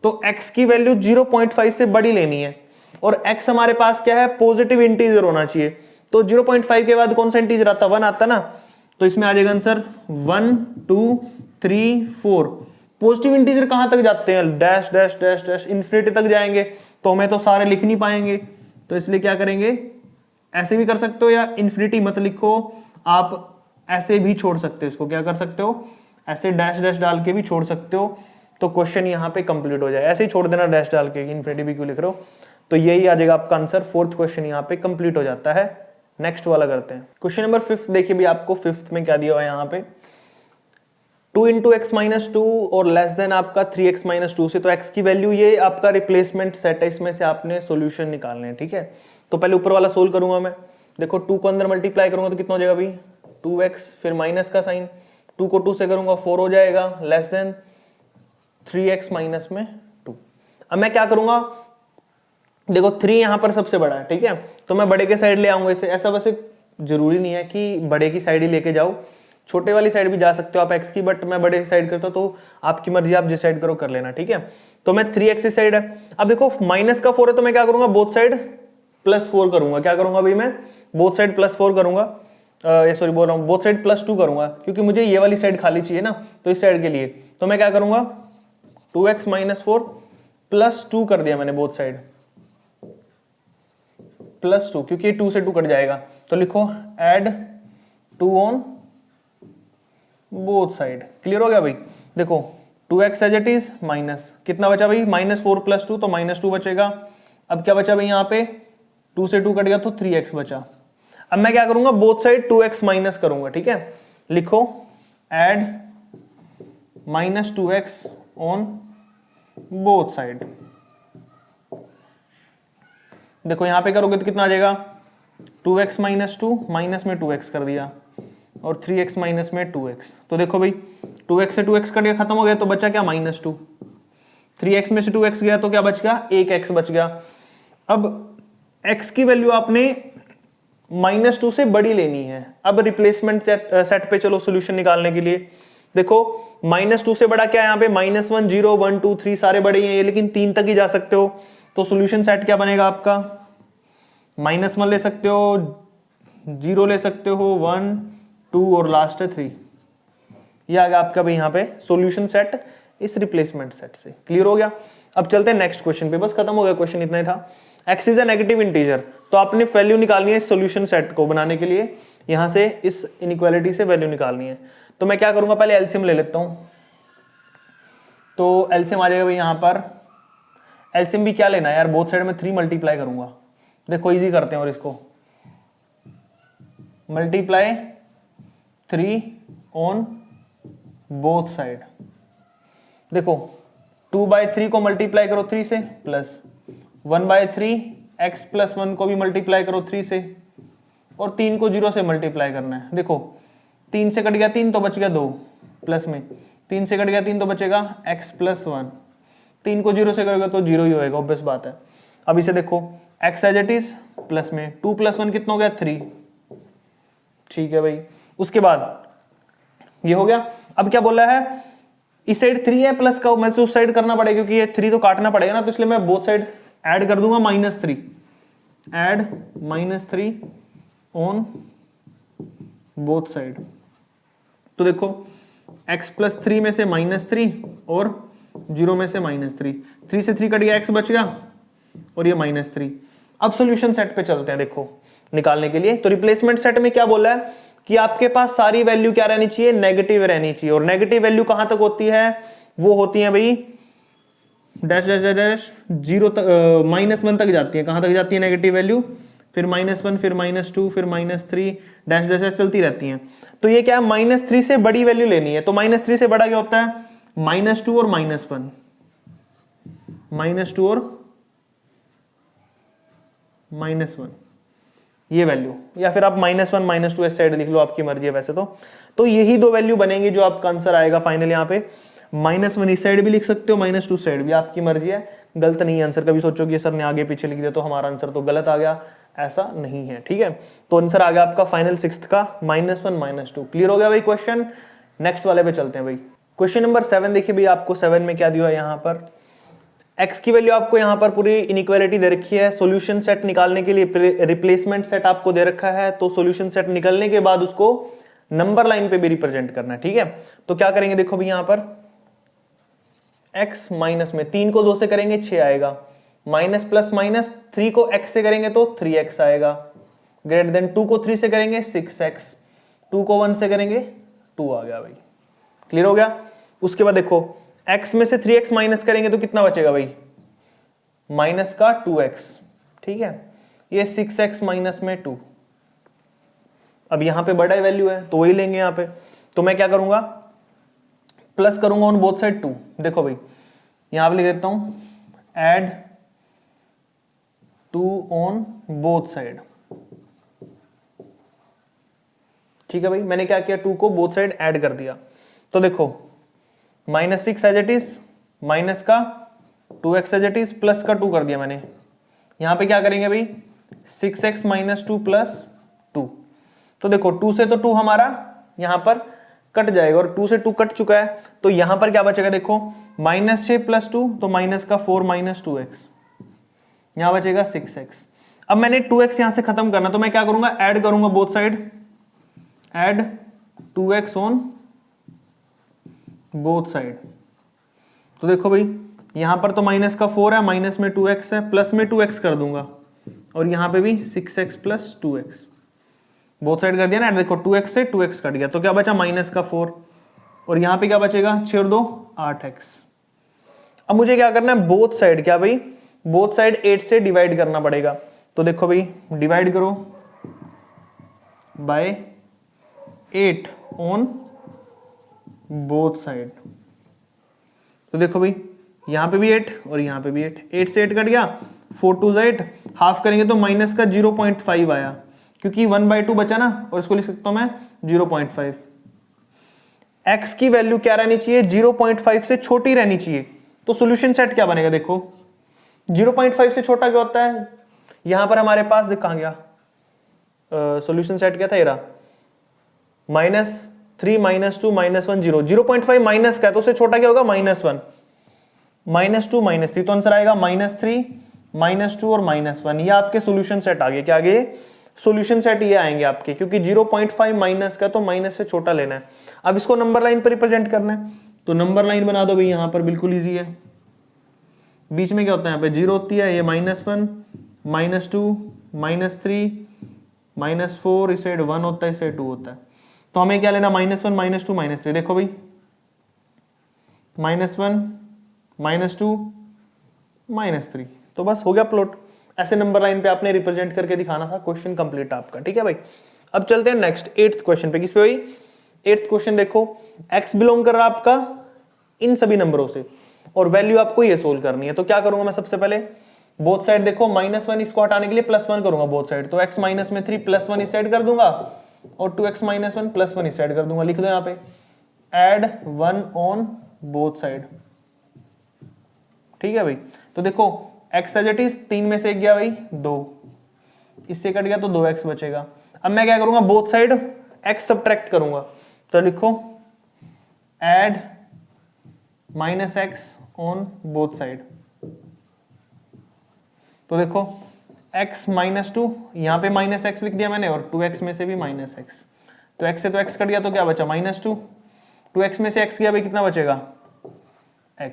तो x की वैल्यू 0.5 से बड़ी लेनी है, और x हमारे पास क्या है, पॉजिटिव इंटीजर होना चाहिए। तो 0.5 के बाद कौन सा इंटीजर आता, 1 आता ना, तो इसमें आ जाएगा आंसर 1 2 3 4। पॉजिटिव इंटीजर कहां तक जाते हैं, dash dash dash dash infinity तक जाएंगे, तो हमें तो सारे लिख नहीं पाएंगे। तो इसलिए क्या करेंगे, ऐसे भी कर सकते हो, या इन्फिनिटी मत लिखो, आप ऐसे भी छोड़ सकते हो इसको, क्या कर सकते हो, ऐसे डैश डैश डाल के भी छोड़ सकते हो। तो क्वेश्चन यहाँ पे कंप्लीट हो जाए, ऐसे ही छोड़ देना डैश डाल के, इन्फिनिटी भी क्यों लिख रहे हो। तो यही आ जाएगा आपका आंसर, 4th क्वेश्चन यहाँ पे कंप्लीट हो जाता है। नेक्स्ट वाला करते हैं, क्वेश्चन नंबर 5 देखिए भी, आपको 5th में क्या दिया हुआ है यहाँ पे, 2 × x - 2 और लेस देन आपका 3x - 2 से। तो x की वैल्यू, ये आपका रिप्लेसमेंट सेट है, इसमें से आपने सॉल्यूशन निकालने हैं, ठीक है। तो पहले ऊपर वाला सोल्व करूंगा मैं, देखो 2 को अंदर मल्टीप्लाई करूंगा तो कितना हो जाएगा भाई 2x, फिर माइनस का साइन, 2 को 2 से करूंगा 4 हो जाएगा, लेस देन 3x माइनस में 2। अब मैं क्या करूंगा, देखो 3 यहां पर सबसे बड़ा है, ठीक है, तो मैं बड़े के साइड ले आऊंगा इसे। ऐसा वैसे जरूरी नहीं है कि बड़े की साइड ही लेके जाओ, छोटे वाली साइड भी जा सकते हो आप x की, बट मैं बड़े की साइड करता हूं, तो आपकी मर्जी, आप डिसाइड करो कर लेना, ठीक है। तो मैं 3x इस साइड है। अब देखो माइनस का 4 है, तो मैं क्या करूंगा, बोथ साइड +4 करूंगा। क्या करूंगा भाई, मैं बोथ साइड +4 करूंगा, ये सॉरी बोल रहा हूं, बोथ साइड +2 करूंगा, क्योंकि मुझे ये वाली साइड खाली चाहिए ना, तो इस साइड के लिए। तो मैं क्या करूंगा, 2x - 4 +2 कर दिया मैंने, बोथ साइड +2, क्योंकि 2 से 2 कट जाएगा। तो लिखो add 2 on both side. Clear हो गया भाई। देखो 2x as it is, minus कितना बचा भाई, -4 + 2, तो -2 बचेगा। अब क्या बचा भाई, यहाँ पे 2 से 2 कट गया तो 3x बचा। अब मैं क्या करूंगा, बोथ साइड 2x माइनस करूंगा, ठीक है। लिखो add -2x on both side. देखो यहां पे करोगे तो कितना आ जाएगा, 2x - 2 माइनस में 2x कर दिया, और 3x माइनस में 2x। तो देखो भाई 2x से 2x कट गया, खत्म हो गया, तो बचा क्या -2। 3x में से 2x गया तो क्या बच गया, 1x बच गया। अब x की वैल्यू आपने -2 से बड़ी लेनी है। अब रिप्लेसमेंट सेट पे चलो सोल्यूशन निकालने के लिए, देखो -2 से बड़ा क्या है यहाँ पे, -1 0 1 2 3 सारे बड़े ही हैं ये, लेकिन 3 तक ही जा सकते हो। तो सॉल्यूशन सेट क्या बनेगा आपका, -1 ले सकते हो, 0 ले सकते हो, 1 2 और लास्ट है 3। ये आ गया आपका भाई यहाँ पे सॉल्यूशन सेट इस रिप्लेसमेंट सेट से। क्लियर हो गया। अब चलते हैं नेक्स्ट क्वेश्चन पे, बस खत्म हो गया क्वेश्चन, इतना ही था। x is a negative integer, तो आपने वैल्यू निकालनी है इस सॉल्यूशन सेट को बनाने के लिए, यहां से इस इनइक्वालिटी से वैल्यू निकालनी है। तो मैं क्या करूंगा, पहले एलसीएम ले लेता हूं। तो एलसीएम आ जाएगा भाई यहाँ पर, एलसीएम भी क्या लेना है यार, बोथ साइड में 3 मल्टीप्लाई करूंगा। देखो इजी करते हैं, और इसको मल्टीप्लाई 3 ऑन बोथ साइड। देखो 2/3 को मल्टीप्लाई करो 3 से, प्लस 1/3 x + 1 को भी मल्टीप्लाई करो 3 से, और 3 को 0 से मल्टीप्लाई करना है। देखो 3 से कट गया 3 तो बच गया 2, प्लस में 3 से कट गया 3 तो बचेगा x + 1, 3 को 0 से करोगे तो 0 ही होएगा, ऑब्वियस बात है। अब इसे देखो x as it is, plus में 2 + 1 कितना हो गया 3, ठीक है भाई। उसके बाद ये हो गया। अब क्या बोला है, इस साइड 3 है प्लस का, मैं तो उस साइड करना पड़ेगा क्योंकि ये 3 तो काटना पड़ेगा ना, तो इसलिए मैं बोथ साइड ऐड कर दूंगा -3, ऐड -3 ऑन बोथ साइड। तो देखो x + 3 में से -3 और 0 में से -3, 3 से 3 कट गया, x बच गया और ये -3। अब सॉल्यूशन सेट पे चलते हैं देखो निकालने के लिए। तो रिप्लेसमेंट सेट में क्या बोला है कि आपके पास सारी वैल्यू क्या रहनी चाहिए, नेगेटिव रहनी चाहिए। और नेगेटिव वैल्यू कहां तक होती है, वो होती है भाई डैश डैश डैश डैश 0 तक, -1 तक जाती है। कहां तक जाती है नेगेटिव वैल्यू, फिर -1 फिर -2 फिर -3 डैश डैश डैश चलती रहती हैं। तो ये क्या है, -3 से बड़ी वैल्यू लेनी है। तो -3 से बड़ा क्या होता है, -2 और -1, -2 और -1 ये वैल्यू, या फिर आप -1 -2 इस साइड लिख लो, आपकी मर्जी है वैसे तो यही दो वैल्यू बनेंगी जो आपका आंसर आएगा फाइनल। यहाँ पे -1 इस साइड भी लिख सकते हो, -2 साइड भी, आपकी मर्जी है, गलत नहीं है आंसर। कभी सोचो कि सर ने आगे पीछे लिख दिया तो हमारा आंसर तो गलत आ गया, ऐसा नहीं है, ठीक है। तो आंसर आ गया आपका फाइनल 6th का -1 -2। क्लियर हो गया भाई क्वेश्चन। नेक्स्ट वाले पे चलते हैं भाई। क्वेश्चन नंबर 7 देखिए भाई, आपको 7 में क्या दिया है यहाँ पर, x की वैल्यू आपको यहाँ पर पूरी इनइक्वालिटी दे रखी है। सॉल्यूशन सेट निकालने के लिए रिप्लेसमेंट सेट आपको दे रखा है, तो सॉल्यूशन सेट निकलने के बाद उसको नंबर लाइन पे भी रिप्रेजेंट करना है, ठीक है। तो क्या करेंगे, देखो भी यहाँ पर x माइनस में 3 को 2 से करेंगे 6 आएगा, माइनस प्लस माइनस 3 को x से करेंगे तो 3x आएगा, ग्रेटर देन 2 को 3 से करेंगे 6x, 2 को 1 से करेंगे 2 आ गया भाई। क्लियर हो गया। उसके बाद देखो x में से 3x माइनस करेंगे तो कितना बचेगा भाई, माइनस का 2x, ठीक है। ये 6x माइनस में 2, अब यहां पे बड़ा वैल्यू है तो वही लेंगे यहां पे। तो मैं क्या करूंगा, प्लस करूंगा ऑन बोथ साइड 2। देखो भाई यहां पे लिख देता हूं ऐड 2 ऑन बोथ साइड, ठीक है भाई। मैंने क्या किया, 2 को बोथ साइड ऐड कर दिया। तो देखो -6 एज इट इज, माइनस का 2x as it is, plus का 2 कर दिया मैंने। यहां पे क्या करेंगे भाई 6x माइनस 2 प्लस 2। तो देखो 2 से तो 2 हमारा यहां पर कट जाएगा और 2 से 2 कट चुका है, तो यहां पर क्या बचेगा देखो -6 प्लस 2 तो माइनस का 4 माइनस 2x, यहां बचेगा 6x। अब मैंने 2x यहां से खत्म करना, तो मैं क्या करूंगा, ऐड करूंगा both side, add 2x on both side. तो देखो भाई यहां पर तो माइनस का 4 है, माइनस में 2x है, प्लस में 2x कर दूंगा और यहां पे भी 6x plus 2x, both side कर दिया ना। देखो 2x से 2x कट गया तो क्या बचा माइनस का 4, और यहां पे क्या बचेगा 6 और 2 8x। अब मुझे क्या करना है, बोथ साइड क्या भाई, बोथ साइड 8 से डिवाइड करना पड़ेगा। तो देखो भाई डिवाइड करो बाय 8 ऑन बोथ साइड। तो देखो भाई यहां पे भी 8 और यहां पे भी 8, 8 से 8 कट गया, 4 2 8, हाफ करेंगे तो माइनस का 0.5 आया, क्योंकि 1/2 बचा ना, और इसको लिख सकता हूं मैं 0.5। x की वैल्यू क्या रहनी चाहिए, 0.5 से छोटी रहनी चाहिए। तो सॉल्यूशन सेट क्या बनेगा, देखो 0.5 से छोटा क्या होता है, यहां पर हमारे पास देख कहां गया सॉल्यूशन सेट क्या था, ये रहा, 3 माइनस 2 माइनस 1 0, 0.5 माइनस का है तो उससे छोटा क्या होगा -1, -2 -3, तो आंसर आएगा -3 -2 और -1। ये आपके सॉल्यूशन सेट आ गए। क्या आ गए? सॉल्यूशन सेट ये आएंगे आपके, क्योंकि 0.5 माइनस का तो माइनस से छोटा लेना है। अब इसको नंबर लाइन पर रिप्रेजेंट करना है, तो नंबर लाइन बना दो भाई, यहां पर बिल्कुल ईजी है। बीच में क्या होता है? यहाँ पे 0 होती है, ये -1 -2 -3 -4, इस साइड 1 होता है, इस साइड 2 होता है। तो हमें क्या लेना? -1 -2 -3। देखो भाई, -1 -2 -3, तो बस हो गया प्लॉट। ऐसे नंबर लाइन पे आपने रिप्रेजेंट करके दिखाना था। क्वेश्चन कंप्लीट आपका, ठीक है भाई। अब चलते हैं नेक्स्ट 8th क्वेश्चन पे। किस पे भाई? 8th क्वेश्चन देखो, x बिलोंग कर रहा है आपका इन सभी नंबरों से और वैल्यू आपको ये सोल्व करनी है। तो क्या करूंगा मैं? सबसे पहले बोथ साइड देखो, -1 इसको हटाने के लिए +1 करूंगा बोथ साइड, तो x माइनस में 3 +1 इस साइड कर दूंगा और 2x - 1 +1 इस साइड कर दूंगा। लिख दो यहाँ पे एड 1 ऑन बोथ साइड, ठीक है भाई। तो देखो x एज इट इज 3 में से 1 गया भाई 2, इससे कट गया तो 2x बचेगा। अब मैं क्या करूंगा? बोथ साइड x सब्ट्रैक्ट करूंगा, तो लिखो add -x on both side. तो देखो x -2, यहां पे -x लिख दिया मैंने और 2x में से भी -x, तो x से तो x कट गया तो क्या बचा? -2, 2x में से x गया भाई, कितना बचेगा? x।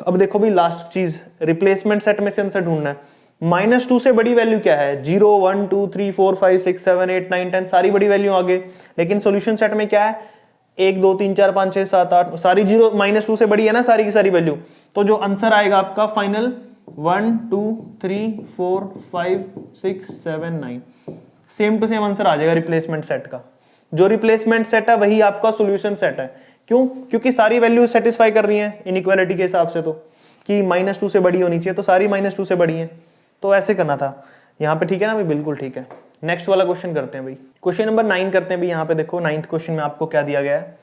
अब देखो भाई लास्ट चीज, रिप्लेसमेंट सेट में से आंसर ढूंढना है। -2 से बड़ी वैल्यू क्या है? 0 1 2 3 4 5 6 7 8 9 10, सारी बड़ी वैल्यू आगे। लेकिन सॉल्यूशन सेट में क्या है? 1 2 3 4 5 6 7 8, सारी 0 -2 से बड़ी है ना सारी की सारी वैल्यू। तो जो आंसर आएगा आपका final 1 2 3 4 5 6 7 9, same to same answer आ जाएगा रिप्लेसमेंट सेट का। जो रिप्लेसमेंट सेट है वही आपका सॉल्यूशन सेट है। क्यों? क्योंकि सारी वैल्यू सेटिस्फाई कर रही हैं इनइक्वालिटी के हिसाब से, तो कि -2 से बड़ी होनी चाहिए, तो सारी -2 से बड़ी है, तो ऐसे करना था यहाँ पे, ठीक है ना भाई? बिल्कुल ठीक है। नेक्स्ट वाला क्वेश्चन करते हैं भाई, क्वेश्चन नंबर 9 करते हैं भाई। यहाँ पे देखो 9th क्वेश्चन में आपको क्या दिया गया है,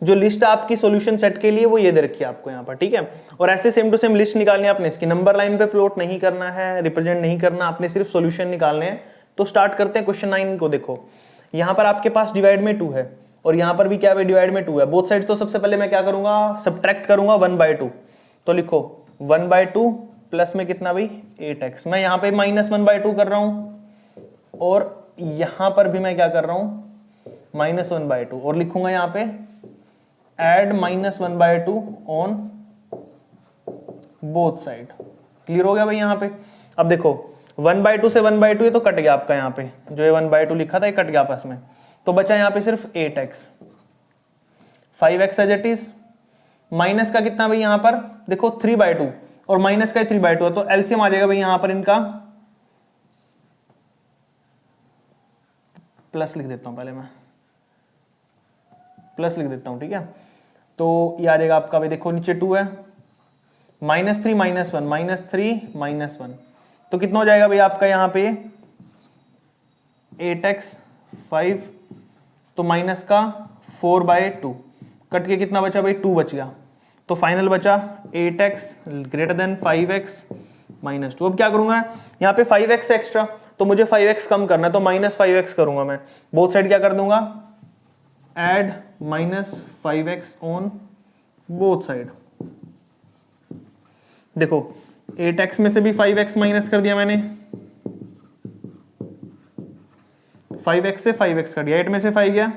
जो लिस्ट आपकी सॉल्यूशन सेट के लिए वो ये दे रखी है आपको यहाँ पर, ठीक है। और ऐसे सेम टू सेम लिस्ट निकालनी है आपने, इसकी नंबर लाइन पे प्लॉट नहीं करना है, रिप्रेजेंट नहीं करना, आपने सिर्फ सॉल्यूशन निकालने हैं। तो स्टार्ट करते हैं क्वेश्चन 9 को। देखो यहाँ पर आपके पास डिवाइड में 2 है और यहाँ पर भी क्या है? डिवाइड में 2 है। बोथ साइड तो सबसे पहले मैं क्या करूंगा? सब्ट्रैक्ट करूंगा 1/2, तो लिखो 1/2 प्लस में कितना भाई? 8x। मैं यहाँ पे -1/2 कर रहा हूं और यहां पर भी मैं क्या कर रहा हूं? -1/2, और लिखूंगा यहाँ पे add -1/2 on both side. Clear हो गया भाई यहाँ पे? अब देखो 1/2 से 1/2 ये तो कट गया आपका, यहाँ पे जो ये 1/2 लिखा था ये कट गया आपस में, तो बचा यहाँ पे सिर्फ 8x, 5x as it is, minus का कितना भाई यहाँ पर? देखो 3/2 और माइनस का 3/2 है, तो एलसीएम आ जाएगा भाई यहाँ पर इनका, प्लस लिख देता हूं पहले, मैं प्लस लिख देता हूं, ठीक है। तो ये आ जाएगा आपका भाई, देखो नीचे 2 है, -3 -1 -3 -1, तो कितना हो जाएगा भाई आपका यहाँ पे 8x 5, तो माइनस का 4/2 कट के कितना बचा भाई? 2 बच गया, तो फाइनल बचा 8x ग्रेटर देन 5x -2। अब क्या करूंगा? यहाँ पे 5x एक्स्ट्रा, तो मुझे 5x कम करना है, तो -5x करूंगा मैं। बोथ साइड क्या कर दूंगा? Add -5x on both side. देखो 8x में से भी 5x माइनस कर दिया मैंने, 5x से 5x कर दिया, 8 में से 5 गया,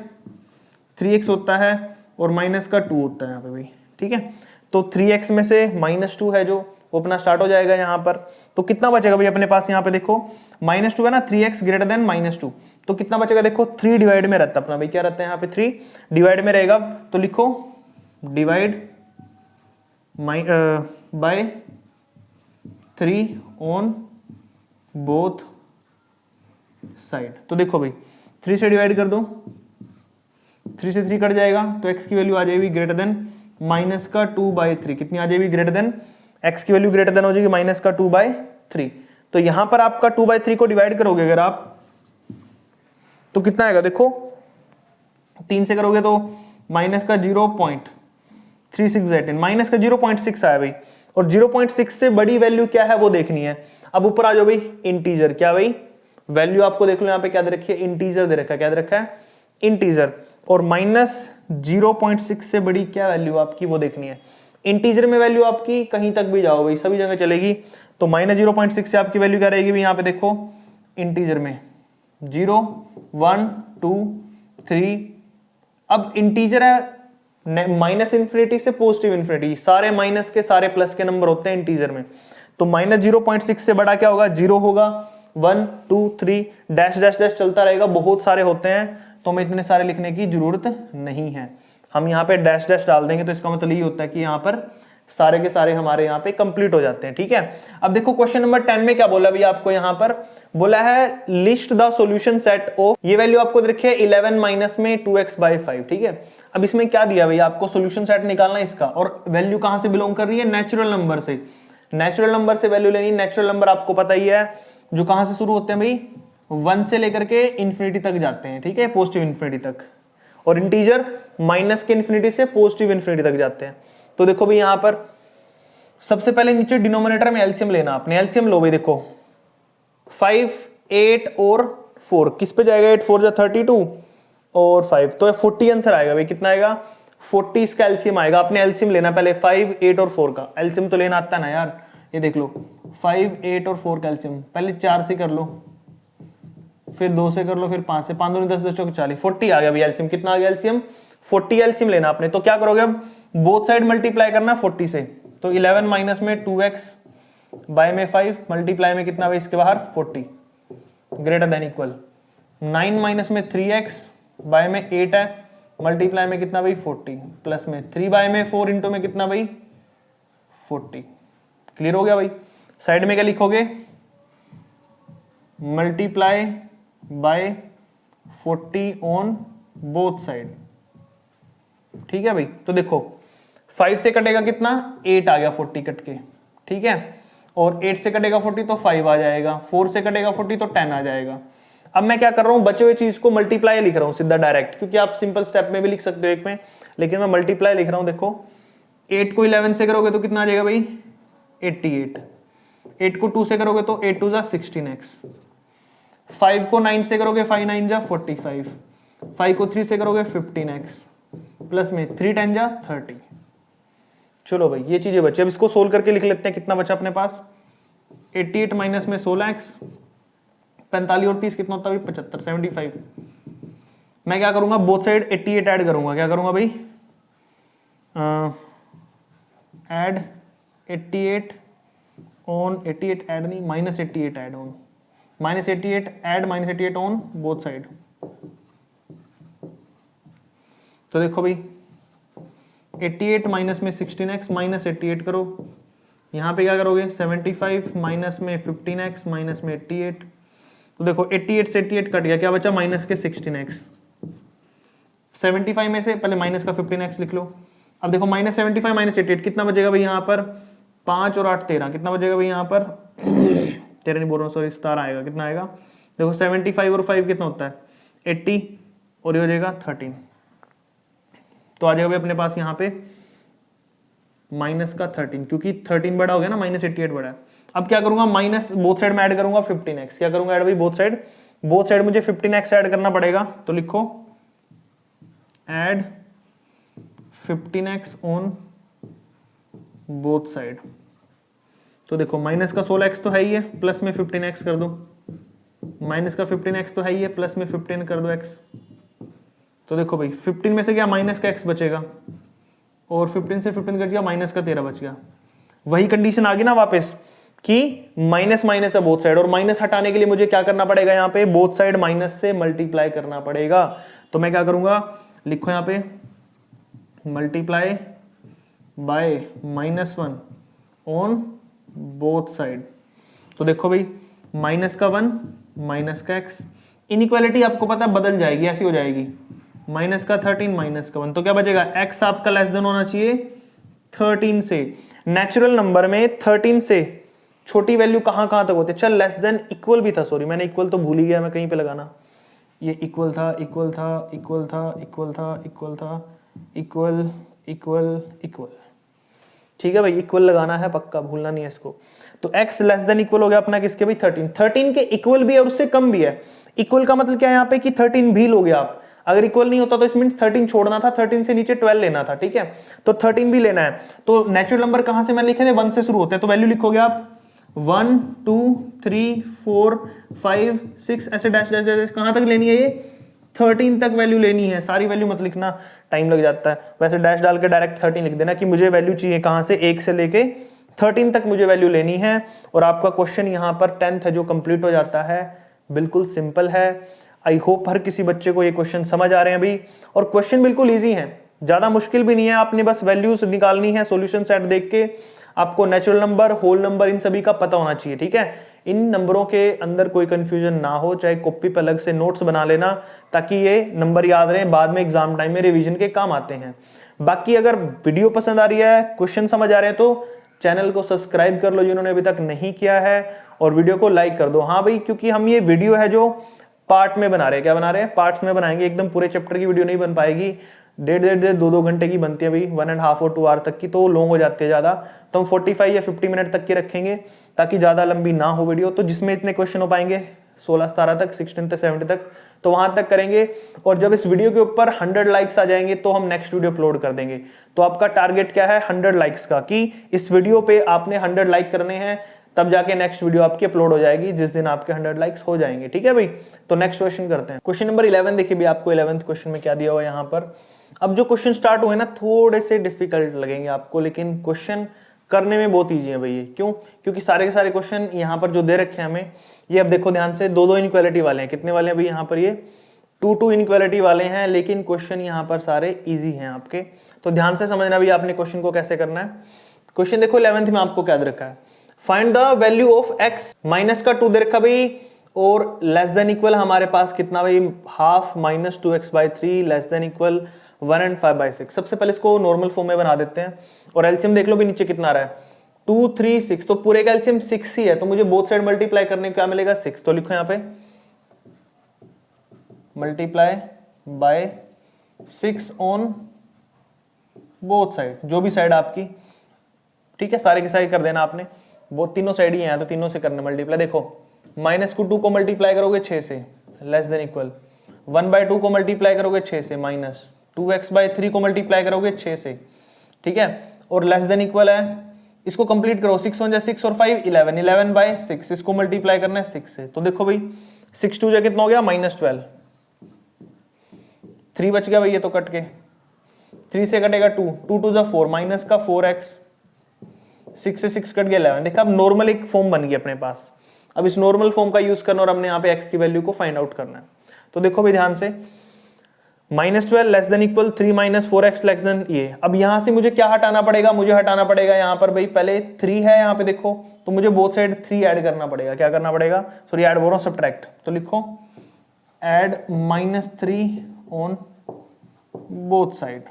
3x होता है और माइनस का 2 होता है यहाँ पे भाई, ठीक है। तो 3x में से -2 है जो वो अपना स्टार्ट हो जाएगा यहाँ पर, तो कितना बचेगा भाई अपने पास? यहाँ पे देखो -2 है ना, 3x ग्रेटर देन -2, तो कितना बचेगा? देखो 3 डिवाइड में रहता है अपना भाई, क्या रहता है यहाँ पे? 3 डिवाइड में रहेगा, तो लिखो divide by 3 on both side. तो देखो भाई 3 से डिवाइड कर दो, 3 से 3 कट जाएगा, तो x की वैल्यू आ जाएगी ग्रेटर देन माइनस का 2/3। कितनी आ जाएगी? ग्रेटर देन, x की वैल्यू ग्रेटर देन हो जाएगी माइनस का 2/3। तो यहां पर आपका 2/3 को डिवाइड करोगे अगर आप, तो कितना आएगा? देखो 3 से करोगे तो माइनस का 0.3618, माइनस का 0.6 आया भाई, और 0.6 से बड़ी वैल्यू क्या है वो देखनी है। अब ऊपर आ जाओ भाई, इंटीजर। क्या भाई? वैल्यू आपको देख लो यहाँ पे क्या दे रखी है? इंटीजर दे रखा है। क्या दे रखा है? इंटीजर, और -0.6 से बड़ी क्या वैल्यू आपकी वो देखनी है। इंटीजर में वैल्यू आपकी कहीं तक भी जाओ भाई, सभी जगह चलेगी। तो -0.6 से आपकी वैल्यू क्या रहेगी भाई, यहाँ पे देखो इंटीजर में 0 1 2 3। अब इंटीजर है माइनस इन्फिनिटी से पॉजिटिव इन्फिनिटी, सारे माइनस के सारे प्लस के नंबर होते हैं इंटीजर में। तो -0.6 से बड़ा क्या होगा, 0 होगा, 1 2 3 डैश डैश डैश चलता रहेगा, बहुत सारे होते हैं तो हमें इतने सारे लिखने की जरूरत नहीं है। हम यहाँ पे डैश डैश डाल देंगे तो इसका मतलब ये होता है कि यहाँ पर सारे के सारे हमारे यहाँ पे कंप्लीट हो जाते हैं। ठीक है, अब देखो क्वेश्चन नंबर 10 में क्या बोला भैया आपको, यहाँ पर बोला है list the solution set of, ये वैल्यू आपको देखिए 11 माइनस में 2x/5। ठीक है, अब इसमें क्या दिया भैया आपको, सॉल्यूशन सेट निकालना है इसका, और वैल्यू कहां से बिलोंग कर रही है, नेचुरल नंबर से। नेचुरल नंबर से वैल्यू लेनी, नेचुरल नंबर आपको पता ही है जो कहां से शुरू होते हैं भाई, 1 से लेकर के इंफिनिटी तक जाते हैं। ठीक है, पॉजिटिव इंफिनिटी तक, और इंटीजर माइनस के इंफिनिटी से पॉजिटिव इंफिनिटी तक जाते हैं। तो देखो भाई यहां पर सबसे पहले नीचे डिनोमिनेटर में एलसीएम लेना, आपने एलसीएम लो भाई, देखो 5 8 और 4 किस पे जाएगा, 8 4 जा 32 और 5 तो 40 आंसर आएगा भाई। कितना आएगा, 40 इसका एलसीएम आएगा। आपने एलसीएम लेना पहले 5 8 और 4 का, एलसीएम तो लेना आता है ना यार, ये देख लो 5 8 और 4 का एलसीएम, पहले 4 से कर लो, फिर 2 से कर लो, फिर 5 से, 5 दूनी 10 10 चौके 40, 40 आ गया भाई एलसीएम। कितना आ गया एलसीएम, 40 एलसीएम लेना आपने। तो क्या करोगे, अब बोथ साइड मल्टीप्लाई करना 40 से, तो 11 माइनस में 2x बाय में 5 मल्टीप्लाई में कितना भाई इसके बाहर 40 ग्रेटर देन इक्वल, 9 माइनस में 3x बाय में 8 है मल्टीप्लाई में कितना भाई 40 प्लस में 3 बाय में 4 इंटू में कितना भाई 40। क्लियर हो गया भाई। साइड में क्या लिखोगे, multiply by 40 on both side. ठीक है भाई, तो देखो 5 से कटेगा कितना, 8 आ गया 40 कट के। ठीक है, और 8 से कटेगा 40 तो 5 आ जाएगा, 4 से कटेगा 40 तो 10 आ जाएगा। अब मैं क्या कर रहा हूं, बचे हुए चीज को मल्टीप्लाई लिख रहा हूं सीधा डायरेक्ट, क्योंकि आप सिंपल स्टेप में भी लिख सकते हो एक में, लेकिन मैं मल्टीप्लाई लिख रहा हूं। देखो 8 को 11 से करोगे तो कितना आ जाएगा भाई 88, 8 को 2 से करोगे तो 8 2 जा 16x, 5 को 9 से करोगे 5 9 जा 45, 5 को 3 से करोगे 15x प्लस में 3 10 जा 30। चलो भाई ये चीजें बची, अब इसको सोल्व करके लिख लेते हैं। कितना बचा अपने पास, 88 माइनस में 16x, 45 और 30 कितना होता है भाई 75 75। मैं क्या करूंगा, बोथ साइड 88 ऐड करूंगा। क्या करूंगा भाई, ऐड 88 ऑन 88 ऐड नहीं -88 add on -88 add -88 on both side. तो देखो भाई 88 माइनस में 16x माइनस 88 करो, यहाँ पे क्या करोगे 75 माइनस में 15x माइनस में 88। तो देखो 88 से 88 कट गया, क्या बचा माइनस के 16x। 75 में से पहले माइनस का 15x लिख लो। अब देखो -75 माइनस 88 कितना बचेगा भाई यहाँ पर, 5 और 8 13, कितना बचेगा भाई यहाँ पर 13 नहीं बोल रहा हूँ सॉरी 17 आएगा। कितना आएगा देखो 75 और 5 कितना होता है 80 और ये हो जाएगा 13। तो आ जाएगा भाई अपने पास यहाँ पे माइनस का 13, क्योंकि 13 बड़ा हो गया ना, -88 बड़ा है। अब क्या करूंगा, माइनस बोथ साइड में ऐड करूंगा 15x। क्या करूंगा ऐड भाई बोथ साइड मुझे 15x ऐड करना पड़ेगा। तो लिखो add 15x on both side. तो देखो माइनस का 16x तो है ही है, प्लस में 15x कर दो, माइनस का 15x तो है ही है, प्लस में 15 कर दो x। तो देखो भाई 15 में से क्या माइनस का x बचेगा, और 15 से 15 कट गया, माइनस का 13 बच गया। वही कंडीशन आ गई ना वापस कि माइनस माइनस है बोथ साइड, और माइनस हटाने के लिए मुझे क्या करना पड़ेगा, यहाँ पे बोथ साइड माइनस से मल्टीप्लाई करना पड़ेगा। तो मैं क्या करूंगा, लिखो यहाँ पे multiply by -1 on both side. तो देखो भाई माइनस का 1 माइनस का x, इनइक्वालिटी आपको पता है बदल जाएगी, ऐसी हो जाएगी, माइनस का 13 माइनस का 1। तो क्या बचेगा, x आपका लेस देन होना चाहिए 13 से। नेचुरल नंबर में 13 से छोटी वैल्यू कहां कहां तक होती है, चल लेस देन इक्वल भी था, सॉरी मैंने इक्वल तो भूल ही गया मैं कहीं पे लगाना, ये इक्वल था इक्वल था इक्वल था इक्वल था इक्वल था इक्वल इक्वल इक्वल। ठीक है भाई इक्वल लगाना है पक्का, भूलना नहीं है इसको। तो x लेस देन इक्वल हो गया अपना किसके भाई 13 के इक्वल भी है और उससे कम भी है। इक्वल का मतलब क्या है यहाँ पे कि 13 भी लोगे आप। अगर इक्वल नहीं होता तो इस मीन 13 छोड़ना था, 13 से नीचे 12 लेना था, ठीक है। तो 13 भी लेना है। तो नेचुरल नंबर कहां से मैंने लिखे थे, 1 से शुरू होते हैं, तो वैल्यू लिखोगे आप 1 2 3 4 5 6 ऐसे डैश डैश डैश कहां तक लेनी है, ये 13 तक वैल्यू लेनी है। सारी वैल्यू मत लिखना, टाइम लग जाता है। वैसे डैश डाल के डायरेक्ट 13 लिख देना कि मुझे वैल्यू चाहिए कहां से, 1 से लेके 13 तक मुझे वैल्यू लेनी है। और आपका क्वेश्चन यहाँ पर 10th है जो कंप्लीट हो जाता है। बिल्कुल सिंपल है। आई होप हर किसी बच्चे को ये क्वेश्चन समझ आ रहे हैं अभी। और क्वेश्चन बिल्कुल ईजी है, ज्यादा मुश्किल भी नहीं है। आपने बस वैल्यूज निकालनी है, सॉल्यूशन सेट देख के आपको नेचुरल नंबर, होल नंबर, इन सभी का पता होना चाहिए, ठीक है। इन नंबरों के अंदर कोई कंफ्यूजन ना हो, चाहे कॉपी पर अलग से नोट्स बना लेना ताकि ये नंबर याद रहे, बाद में एग्जाम टाइम में रिवीजन के काम आते हैं। बाकी अगर वीडियो पसंद आ रही है, क्वेश्चन समझ आ रहे हैं तो चैनल को सब्सक्राइब कर लो जिन्होंने अभी तक नहीं किया है, और वीडियो को लाइक कर दो। हाँ भाई, क्योंकि हम ये वीडियो है जो पार्ट में बना रहे हैं। क्या बना रहे हैं, पार्ट्स में बनाएंगे, एकदम पूरे चैप्टर की वीडियो नहीं बन पाएगी। 1.5 घंटे की बनती है भाई, 1.5 और 2 आवर तक की, तो लॉन्ग हो जाती है ज्यादा। तो हम 45 या 50 मिनट तक की रखेंगे ताकि ज्यादा लंबी ना हो वीडियो। तो जिसमें इतने क्वेश्चन हो पाएंगे 16-17 तक, 16 तक 70 तक, तो वहां तक करेंगे। और जब इस वीडियो के ऊपर 100 लाइक्स आ जाएंगे तो हम नेक्स्ट वीडियो अपलोड कर देंगे। तो आपका टारगेट क्या है, 100 लाइक्स का, कि इस वीडियो पे आपने 100 लाइक करने हैं, तब जाके नेक्स्ट वीडियो आपकी अपलोड हो जाएगी जिस दिन आपके 100 लाइक्स हो जाएंगे, ठीक है भाई। तो नेक्स्ट क्वेश्चन करते हैं। क्वेश्चन नंबर 11 देखिए भी, आपको 11th क्वेश्चन में क्या दिया हुआ है यहाँ पर। अब जो क्वेश्चन स्टार्ट हुए ना, थोड़े से डिफिकल्ट लगेंगे आपको, लेकिन क्वेश्चन करने में बहुत ईजी है भैया। क्यों, क्योंकि सारे के सारे क्वेश्चन यहाँ पर जो दे रखे हैं हमें, ये अब देखो ध्यान से, 2-2 इनइक्वालिटी वाले हैं। कितने वाले हैं भाई यहाँ पर, ये 2-2 इनइक्वालिटी वाले हैं, लेकिन क्वेश्चन यहाँ पर सारे इजी हैं आपके। तो ध्यान से समझना भी आपने क्वेश्चन को कैसे करना है। क्वेश्चन देखो 11th में आपको क्या दे रखा है, find the value of x, minus का 2 दे रखा भाई, और लेस देन इक्वल हमारे पास कितना भाई, half minus 2x/3 less than equal 1 and 5/6। सबसे पहले इसको नॉर्मल फॉर्म में बना देते हैं, और एलसीएम देख लो भी नीचे कितना आ रहा है, 2 3 6, तो पूरे का एलसीएम 6 ही है। तो मुझे बोथ साइड मल्टीप्लाई करने का क्या मिलेगा, 6। तो लिखो यहाँ पे multiply by 6 on both side, जो भी साइड आपकी, ठीक है। सारे की सारी कर देना आपने, वो तीनों साइड ही है तो तीनों से करना मल्टीप्लाई। देखो माइनस को 2 को मल्टीप्लाई करोगे 6 से, लेस देन इक्वल 1/2 को मल्टीप्लाई करोगे 6 से, माइनस 2x/3 को मल्टीप्लाई करोगे 6 से, ठीक है। और लेस देन इक्वल है, इसको कंप्लीट करो, 6 1 6 और 5 11, 11/6, इसको मल्टीप्लाई करना है 6 से। तो देखो भाई 6 2 जा कितना हो गया, -12, 3 बच गया भाई, ये तो कट के 3 से कटेगा 2, 2 2 जा 4, माइनस का 4x, 6 से 6 कट गया 11। देखा, अब नॉर्मल एक फॉर्म बन गई अपने पास। अब इस नॉर्मल फॉर्म का यूज करना और हमने यहाँ पे x की वैल्यू को फाइंड आउट करना है। तो देखो भाई ध्यान से, -12 less than equal 3 - 4x less than ये। अब यहां से मुझे क्या हटाना पड़ेगा, मुझे हटाना पड़ेगा यहाँ पर भाई, पहले 3 है यहाँ पे देखो, तो मुझे बोथ साइड 3 ऐड करना पड़ेगा। क्या करना पड़ेगा, सॉरी ऐड बोल रहा हूँ, सब्ट्रैक्ट। तो लिखो ऐड -3 ऑन बोथ साइड।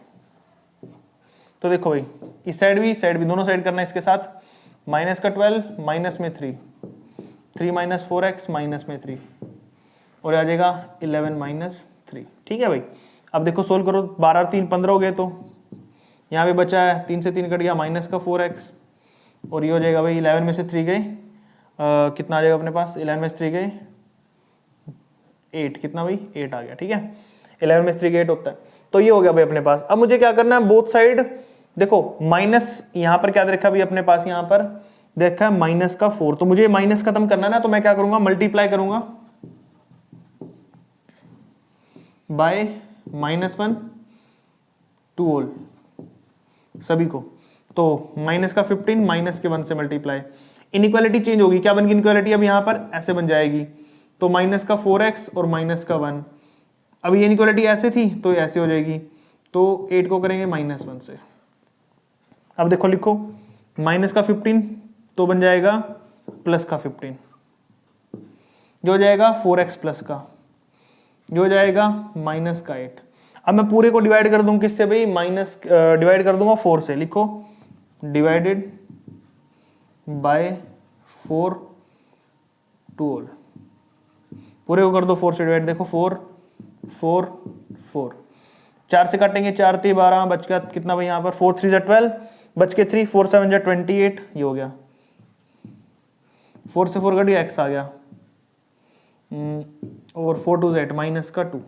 तो देखो भाई इस साइड भी दोनों साइड करना है इसके साथ, माइनस का 12, माइनस में 3, 3 - 4x माइनस में 3, और आ जाएगा 11 - 3, ठीक है भाई। अब देखो सोल्व करो, 12 और 3 15 हो गए, तो यहाँ पे बचा है 3 से 3 कट गया, माइनस का 4x, और ये हो जाएगा भाई 11 में से 3 गए, कितना आ जाएगा अपने पास, 11 में से 3 गए 8, कितना भाई 8 आ गया, ठीक है। 11 में से 3 8 होता है, तो ये हो गया भाई अपने पास। अब मुझे क्या करना है, बोथ साइड देखो, माइनस यहाँ पर क्या दे रखा भाई अपने पास, यहाँ पर देखा है माइनस का 4, तो मुझे माइनस खत्म करना है ना, तो मैं क्या करूंगा, मल्टीप्लाई करूंगा बाय -1 टू होल सभी को, तो माइनस का 15 माइनस के 1 से मल्टीप्लाई। इनइक्वालिटी चेंज होगी, क्या बन गई इनइक्वालिटी, अब यहाँ पर ऐसे बन जाएगी, तो माइनस का 4x और माइनस का 1। अब ये इनइक्वालिटी ऐसे थी तो ऐसे हो जाएगी, तो 8 को करेंगे -1 से। अब देखो लिखो माइनस का 15 तो बन जाएगा प्लस का 15, जो हो जाएगा 4x प्लस का, जो हो जाएगा माइनस का 8। अब मैं पूरे को डिवाइड कर दूं किससे भाई, माइनस डिवाइड कर दूंगा 4 से। लिखो डिवाइडेड बाय 4 टू होल, पूरे को कर दो 4 से डिवाइड। देखो 4 4 4, 4 से काटेंगे 4 3 12, बच गया कितना भाई यहाँ पर, 4 3 12, बच के 3, 4 7 28, ये हो गया, 4 से 4 कट गया, x आ गया, और 4 2 8 माइनस का 2,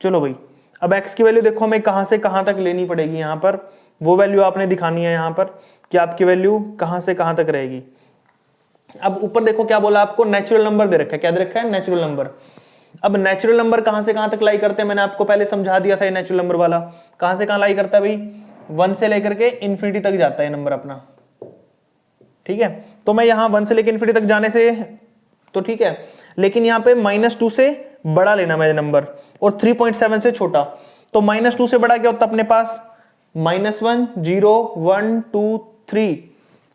चलो भाई, अब x की वैल्यू देखो हमें कहां से कहां तक लेनी पड़ेगी, यहां पर वो वैल्यू आपने दिखानी है यहां पर कि आपकी वैल्यू कहां से कहां तक रहेगी। अब ऊपर देखो क्या बोला आपको, नेचुरल नंबर दे रखा है, क्या दे रखा है, नेचुरल नंबर। अब नेचुरल नंबर कहां से कहां तक लाई करते हैं, मैंने आपको पहले समझा दिया था, ये नेचुरल नंबर वाला कहां से कहां लाई करता है भाई, 1 से लेकर के इन्फिनिटी तक जाता है नंबर अपना, ठीक है। तो मैं यहां 1 से लेकर इन्फिनिटी तक जाने से तो ठीक है, लेकिन यहां पे -2 से बड़ा लेना मेरा नंबर और 3.7 से छोटा। तो -2 से बड़ा क्या होता है अपने पास, -1 0 1 2 3,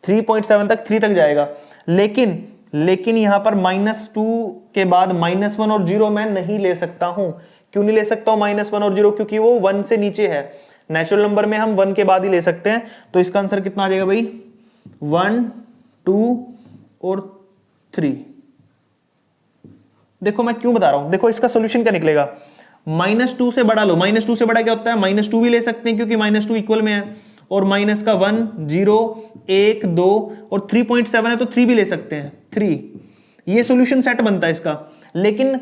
3.7 तक 3 तक जाएगा। लेकिन यहां पर -2 के बाद -1 और 0 मैं नहीं ले सकता हूं। क्यों नहीं ले सकता हूं -1 और 0, क्योंकि वो 1 से नीचे है। नेचुरल नंबर में हम 1 के बाद ही ले सकते हैं। तो इसका आंसर कितना आ जाएगा भाई, 1 2 और 3। देखो मैं क्यों बता रहा हूं, देखो इसका सोल्यूशन क्या निकलेगा, -2 से बड़ा लो। -2 से बड़ा क्या होता है, -2 भी ले सकते हैं क्योंकि -2 इक्वल में है, और माइनस का 1 0 1 2 और 3.7 है तो 3 भी ले सकते हैं, 3। ये सॉल्यूशन सेट बनता है इसका। लेकिन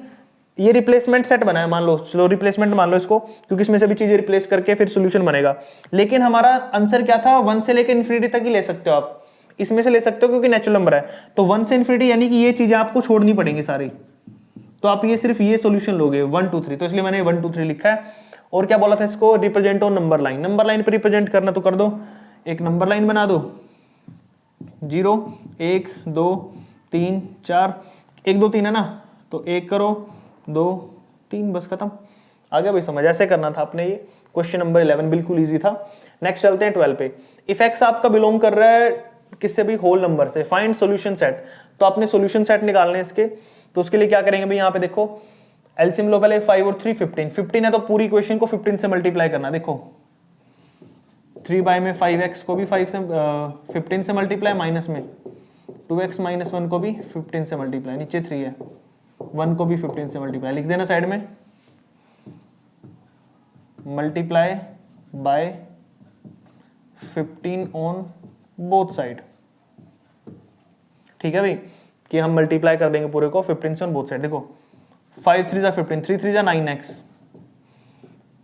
ये रिप्लेसमेंट सेट बना है, मान लो, चलो रिप्लेसमेंट मान लो इसको, क्योंकि इसमें से भी चीजें रिप्लेस करके फिर सॉल्यूशन बनेगा। लेकिन हमारा आंसर क्या था, 1 से लेकर इन्फिनिटी तक ही ले सकते हो आप, इसमें से ले सकते हो क्योंकि नेचुरल नंबर है। तो 1 से इन्फिनिटी यानी कि ये चीजें आपको छोड़नी पड़ेंगी सारी, तो आप ये सिर्फ ये सॉल्यूशन लोगे 1 2 3, तो इसलिए मैंने 1 2 3 लिखा है। और क्या बोला था इसको, represent on number line. Number line पे रिप्रेजेंट करना तो कर दो, एक नंबर लाइन बना दो, 0 1 2 3 4, 1 2 3 है ना, तो 1 करो 2 3, बस खत्म। आ गया भाई समझ, ऐसे करना था आपने। ये क्वेश्चन नंबर 11 बिल्कुल इजी था। नेक्स्ट चलते हैं 12 पे। इफ एक्स आपका बिलोंग कर रहा है किससे भी, होल नंबर से, फाइंड सॉल्यूशन सेट। तो आपने सॉल्यूशन सेट निकालने इसके, तो उसके लिए क्या करेंगे भाई, यहाँ पे देखो एलसीएम लो पहले, 5 और 3 15, 15 है तो पूरी इक्वेशन को 15 से मल्टीप्लाई करना। देखो 3 बाय में 5x को भी 5 से 15 से मल्टीप्लाई, माइनस में 2x माइनस 1 को भी 15 से मल्टीप्लाई, नीचे 3 है, 1 को भी 15 से मल्टीप्लाई, लिख देना साइड में, multiply by 15 on both side. ठीक है भाई, कि हम मल्टीप्लाई कर देंगे पूरे को 15 से ऑन बोथ साइड। देखो 5 3 15, 3 3 9x,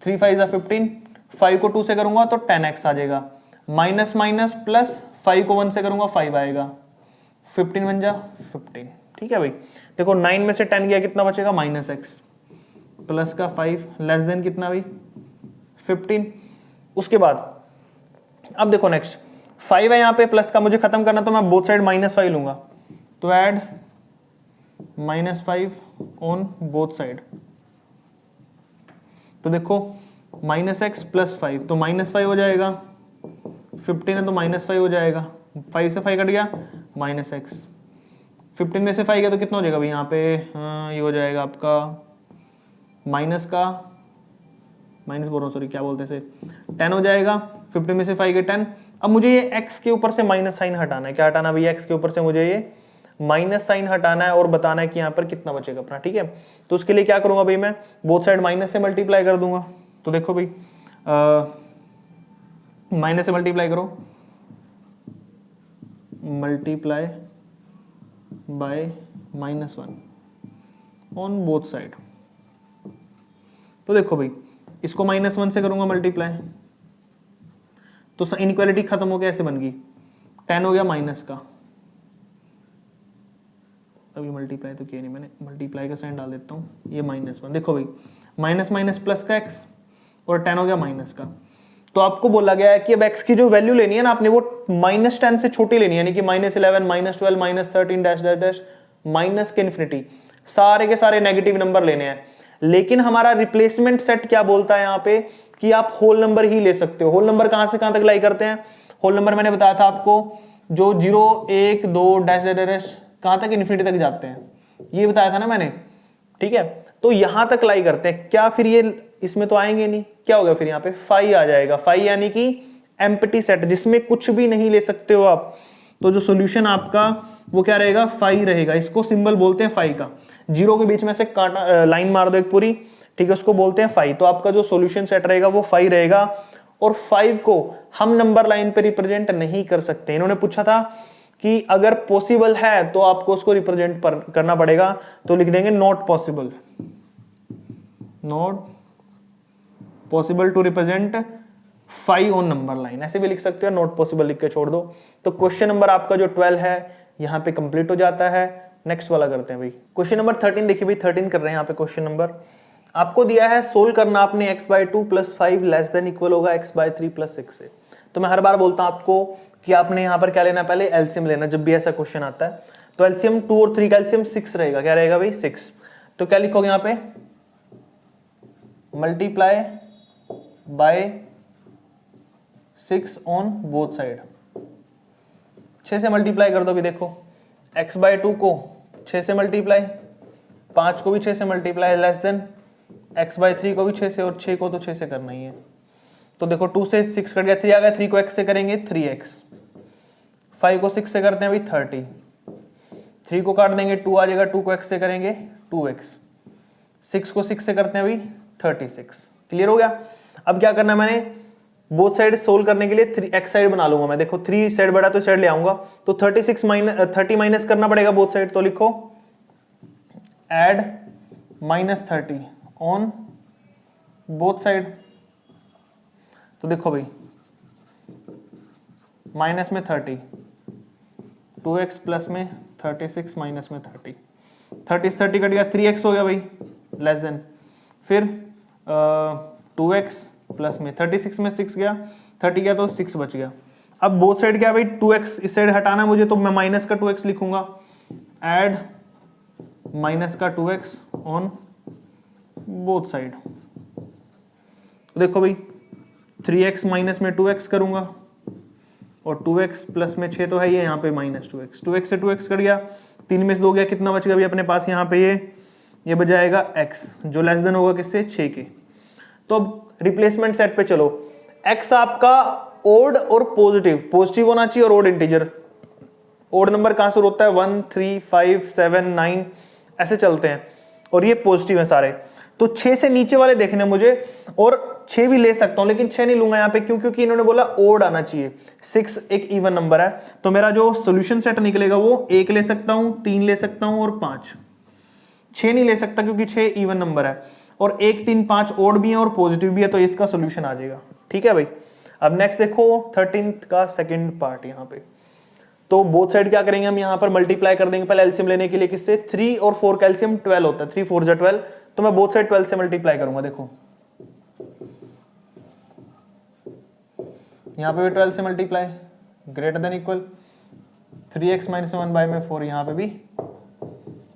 3 5 15, 5 को 2 से करूंगा तो 10x आ जाएगा, माइनस माइनस प्लस, 5 को 1 से करूंगा 5 आएगा, 15 बन जा 15। ठीक है भाई, देखो 9 में से 10 गया, कितना बचेगा, -x, प्लस का 5 लेस देन कितना भाई 15। उसके बाद अब देखो नेक्स्ट 5 है यहाँ पे, प्लस का मुझे खत्म करना, तो मैं बोथ साइड -5 लूंगा, तो ऐड -5 ऑन बोथ साइड। तो देखो -x प्लस 5 तो -5 हो जाएगा, 15 है तो -5 हो जाएगा, 5 से 5 कट गया, -x, 15 में से 5 गया तो कितना हो जाएगा भाई यहाँ पे, ये हो जाएगा आपका माइनस का, माइनस बोल रहा हूँ सॉरी, क्या बोलते हैं इसे, 10 हो जाएगा, 15 में से 5 गए 10। अब मुझे ये x के ऊपर से माइनस साइन हटाना है, क्या हटाना भैया, x के ऊपर से मुझे ये माइनस साइन हटाना है और बताना है कि यहाँ पर कितना बचेगा अपना। ठीक है, तो उसके लिए क्या करूंगा भाई, मैं बोथ साइड माइनस से मल्टीप्लाई कर दूंगा। तो देखो भाई माइनस से मल्टीप्लाई करो, multiply by -1 on both side. तो देखो भाई इसको -1 से करूंगा मल्टीप्लाई, तो इनइक्वालिटी खत्म हो गया, ऐसे बन गई, 10 हो गया माइनस का, अभी मल्टीप्लाई तो किया नहीं मैंने, मल्टीप्लाई का साइन डाल देता हूँ, ये -1। देखो भाई माइनस माइनस प्लस का x और 10 हो गया माइनस का। तो आपको बोला गया है कि अब x की जो वैल्यू लेनी है ना आपने, वो -10 से छोटी लेनी है, यानी कि -11 -12 -13 डैश डैश डैश माइनस के इन्फिनिटी, सारे के सारे नेगेटिव नंबर लेने हैं। लेकिन हमारा रिप्लेसमेंट सेट क्या बोलता है यहाँ पे कि आप होल नंबर ही ले सकते हो। होल नंबर कहां से कहां तक लाई करते हैं, होल नंबर मैंने बताया था आपको, जो 0 1 2 डैश डैश डैश कहां तक, इन्फिनिटी तक जाते हैं, ये बताया था ना मैंने। ठीक है, तो यहां तक लाई करते हैं। क्या फिर ये इसमें तो आएंगे नहीं, क्या होगा फिर यहाँ पे 5 आ जाएगा, 5 यानी कि एम्प्टी सेट, जिसमें कुछ भी नहीं ले सकते हो आप। तो जो सॉल्यूशन आपका वो क्या रहेगा, 5 रहेगा। इसको सिंबल बोलते हैं 5 का, 0 के बीच में से काटा लाइन मार दो एक पूरी, ठीक है, उसको बोलते हैं 5। तो आपका जो सॉल्यूशन सेट रहेगा वो 5 रहेगा। और 5 को हम नंबर लाइन पे रिप्रेजेंट नहीं कर सकते। इन्होंने पूछा था कि अगर पॉसिबल है तो आपको उसको रिप्रेजेंट करना पड़ेगा, तो लिख देंगे not possible, not possible to represent 5 on number line, ऐसे भी लिख सकते हो, नॉट पॉसिबल लिख के छोड़ दो। तो क्वेश्चन नंबर आपका जो 12 है यहाँ पे कंप्लीट हो जाता है। नेक्स्ट वाला करते हैं भाई, क्वेश्चन नंबर 13। देखिए भाई 13 कर रहे हैं यहाँ पे। क्वेश्चन नंबर आपको दिया है, सोल्व करना आपने x/2 + 5 लेस देन इक्वल होगा x/3 + 6 से। तो मैं हर बार बोलता हूं आपको कि आपने यहाँ पर क्या लेना, पहले एलसीएम लेना जब भी ऐसा क्वेश्चन आता है। तो एलसीएम 2 और 3 का एलसीएम 6 रहेगा, क्या रहेगा भाई 6। तो क्या लिखोगे यहाँ पे, multiply by 6 on both side. 6 से मल्टीप्लाई कर दो भी, देखो x/2 को 6 से मल्टीप्लाई, 5 को भी 6 से मल्टीप्लाई, लेस देन x/3 को भी 6 से, और 6 को तो 6 से करना ही है। तो देखो 2 से 6 कट गया, 3 आ गया, 3 को x से करेंगे 3x, 5 को 6 से करते हैं भाई 30, 3 को काट देंगे 2 आ जाएगा, 2 को x से करेंगे 2x, 6 को 6 से करते हैं भाई 36। क्लियर हो गया। अब क्या करना है, मैंने बोथ साइड सोल्व करने के लिए 3x साइड बना लूंगा मैं। देखो 3 साइड बड़ा तो साइड ले आऊंगा, तो 30 माइनस करना पड़ेगा बोथ साइड। तो लिखो एड -30 ऑन बोथ साइड। तो देखो भाई माइनस में 30, 2x प्लस में 36 माइनस में 30, 30 से 30 कट गया, 3x हो गया भाई, लेस देन फिर 2x प्लस में 36 में 6 गया, 30 गया तो 6 बच गया। अब बोथ साइड क्या भाई, 2x इस साइड हटाना मुझे, तो मैं माइनस का 2x लिखूंगा, एड माइनस का 2x ऑन बोथ साइड। तो देखो भाई 3x माइनस में 2x करूंगा, और 2x प्लस में 6 तो है ये, यहाँ पे -2x, 2x से 2x कट गया, 3 में से 2 गया, कितना बच गया भी अपने पास यहाँ पे, ये बच जाएगा x, जो लेस देन होगा किससे, 6 के। तो अब रिप्लेसमेंट सेट पे चलो, x आपका ओड और पॉजिटिव होना चाहिए, और ओड इंटीजर। ओड नंबर कहां से होता है, 1 3 5 7 9 ऐसे चलते हैं, और ये पॉजिटिव है सारे। तो 6 से नीचे वाले देखने मुझे, और 6 भी ले सकता हूं, लेकिन 6 नहीं लूंगा यहाँ पे, क्यों, क्योंकि इन्होंने बोला ओड आना चाहिए। 6 एक इवन नंबर है, तो मेरा जो सोल्यूशन सेट निकलेगा वो 1 ले सकता हूं, 3 ले सकता हूं और 5। 6 नहीं ले सकता क्योंकि 6 इवन नंबर है, और 1 3 5 ओड भी है और पॉजिटिव भी है, तो इसका सोल्यूशन आ जाएगा। ठीक है भाई। अब नेक्स्ट देखो 13th का सेकंड पार्ट यहाँ पे। तो बोथ साइड क्या करेंगे हम, यहाँ पर मल्टीप्लाई कर देंगे पहले एलसीएम लेने के लिए, किससे, 3 और 4 का एलसीएम 12 होता है, 3 4 जा 12, तो मैं बोथ साइड 12 से मल्टीप्लाई करूंगा। देखो यहाँ पे भी 12 से multiply, greater than equal 3x - 1/4, यहाँ पे भी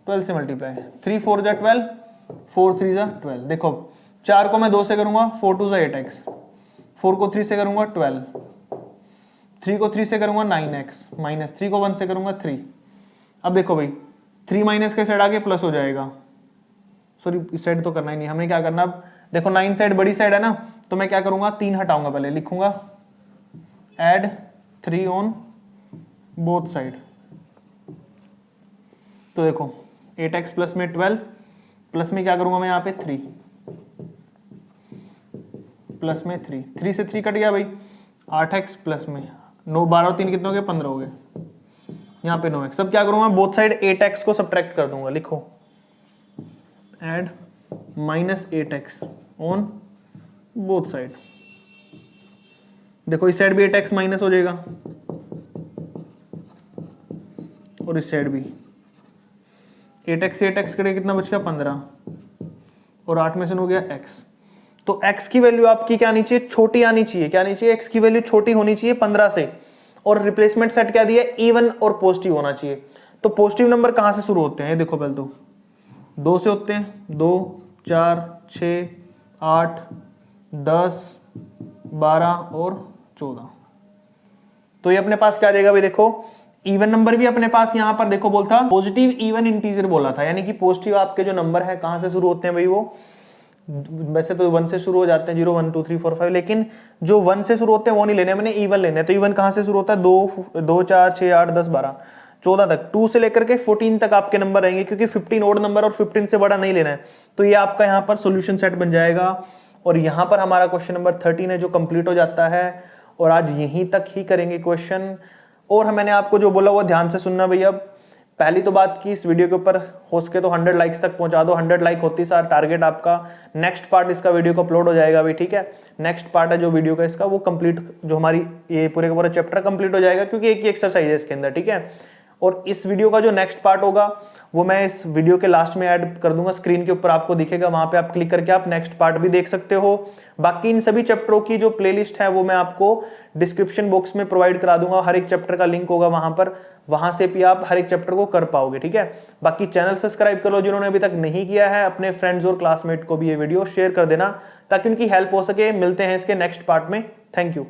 12 से मल्टीप्लाई, 3 4 जा 12, 4 3 जा 12। देखो 4 को मैं 2 से करूंगा, 4 2 जा 8x, 4 को 3 से करूंगा 12, 3 को 3 से करूंगा 9x, -3 को 1 से करूंगा 3। अब देखो भाई 3 माइनस के साइड आगे प्लस हो जाएगा, सॉरी इस साइड तो करना ही नहीं, हमने क्या करना, अब देखो 9 साइड बड़ी साइड है ना, तो मैं क्या करूंगा, 3 हटाऊंगा, पहले लिखूंगा एड 3 ऑन बोथ साइड। तो देखो 8x प्लस में 12, प्लस में क्या करूंगा मैं यहाँ पे 3, प्लस में 3, 3 से 3 कट गया भाई, 8x प्लस में 9, 12 और 3 कितने हो गए, 15 हो गए, यहाँ पे 9x। अब क्या करूंगा, बोथ साइड 8x को सब्ट्रैक्ट कर दूंगा, लिखो add -8x on both side. देखो इस साइड भी 8x माइनस हो जाएगा, और इस साइड भी 8x से 8x करें, कितना बच गया 15, और 8 में से हो गया x। तो x की वैल्यू आपकी क्या आनी चाहिए, छोटी आनी चाहिए, क्या आनी चाहिए, x की वैल्यू छोटी होनी चाहिए 15 से, और रिप्लेसमेंट सेट क्या दिया, इवन और पॉजिटिव होना चाहिए। तो पॉजिटिव नंबर कहां से शुरू होते हैं, ये देखो पहले तो 2 से होते हैं, 2 4 6 8 10 12 और 14। तो ये अपने पास क्या आ जाएगा भाई, देखो इवन नंबर भी अपने पास यहाँ पर देखो बोलता पॉजिटिव इवन इंटीजर बोला था, यानी कि पॉजिटिव आपके जो नंबर है कहां से शुरू होते हैं भाई, वो वैसे तो 1 से शुरू हो जाते हैं, 0 1 2 3 4 5, लेकिन जो 1 से शुरू होते हैं वो नहीं लेने, मैंने इवन लेने। तो इवन कहां से शुरू होता है, 2 4 6 8 10 12 14 तक, 2 से लेकर के 14 तक आपके नंबर रहेंगे, क्योंकि 15 ओड नंबर और 15 से बड़ा नहीं लेना है। तो ये आपका यहाँ पर सोल्यूशन सेट बन जाएगा, और यहाँ पर हमारा क्वेश्चन नंबर 13 है जो कंप्लीट हो जाता है। और आज यहीं तक ही करेंगे क्वेश्चन। और मैंने आपको जो बोला वो ध्यान से सुनना भैया, पहली तो बात की इस वीडियो के ऊपर हो सके तो 100 लाइक्स तक पहुंचा दो। 100 लाइक होती सार टारगेट आपका, नेक्स्ट पार्ट इसका वीडियो को अपलोड हो जाएगा अभी, ठीक है। नेक्स्ट पार्ट है जो वीडियो का इसका वो कंप्लीट, जो हमारी ये पूरे का पूरा चैप्टर कंप्लीट हो जाएगा, क्योंकि एक ही एक्सरसाइज है इसके अंदर, ठीक है। और इस वीडियो का जो नेक्स्ट पार्ट होगा वो मैं इस वीडियो के लास्ट में ऐड कर दूंगा, स्क्रीन के ऊपर आपको दिखेगा, वहां पे आप क्लिक करके आप नेक्स्ट पार्ट भी देख सकते हो। बाकी इन सभी चैप्टरों की जो प्लेलिस्ट है वो मैं आपको डिस्क्रिप्शन बॉक्स में प्रोवाइड करा दूंगा, हर एक चैप्टर का लिंक होगा वहां पर, वहां से भी आप हर एक चैप्टर को कर पाओगे, ठीक है। बाकी चैनल सब्सक्राइब कर लो जिन्होंने अभी तक नहीं किया है, अपने फ्रेंड्स और क्लासमेट को भी ये वीडियो शेयर कर देना ताकि उनकी हेल्प हो सके। मिलते हैं इसके नेक्स्ट पार्ट में, थैंक यू।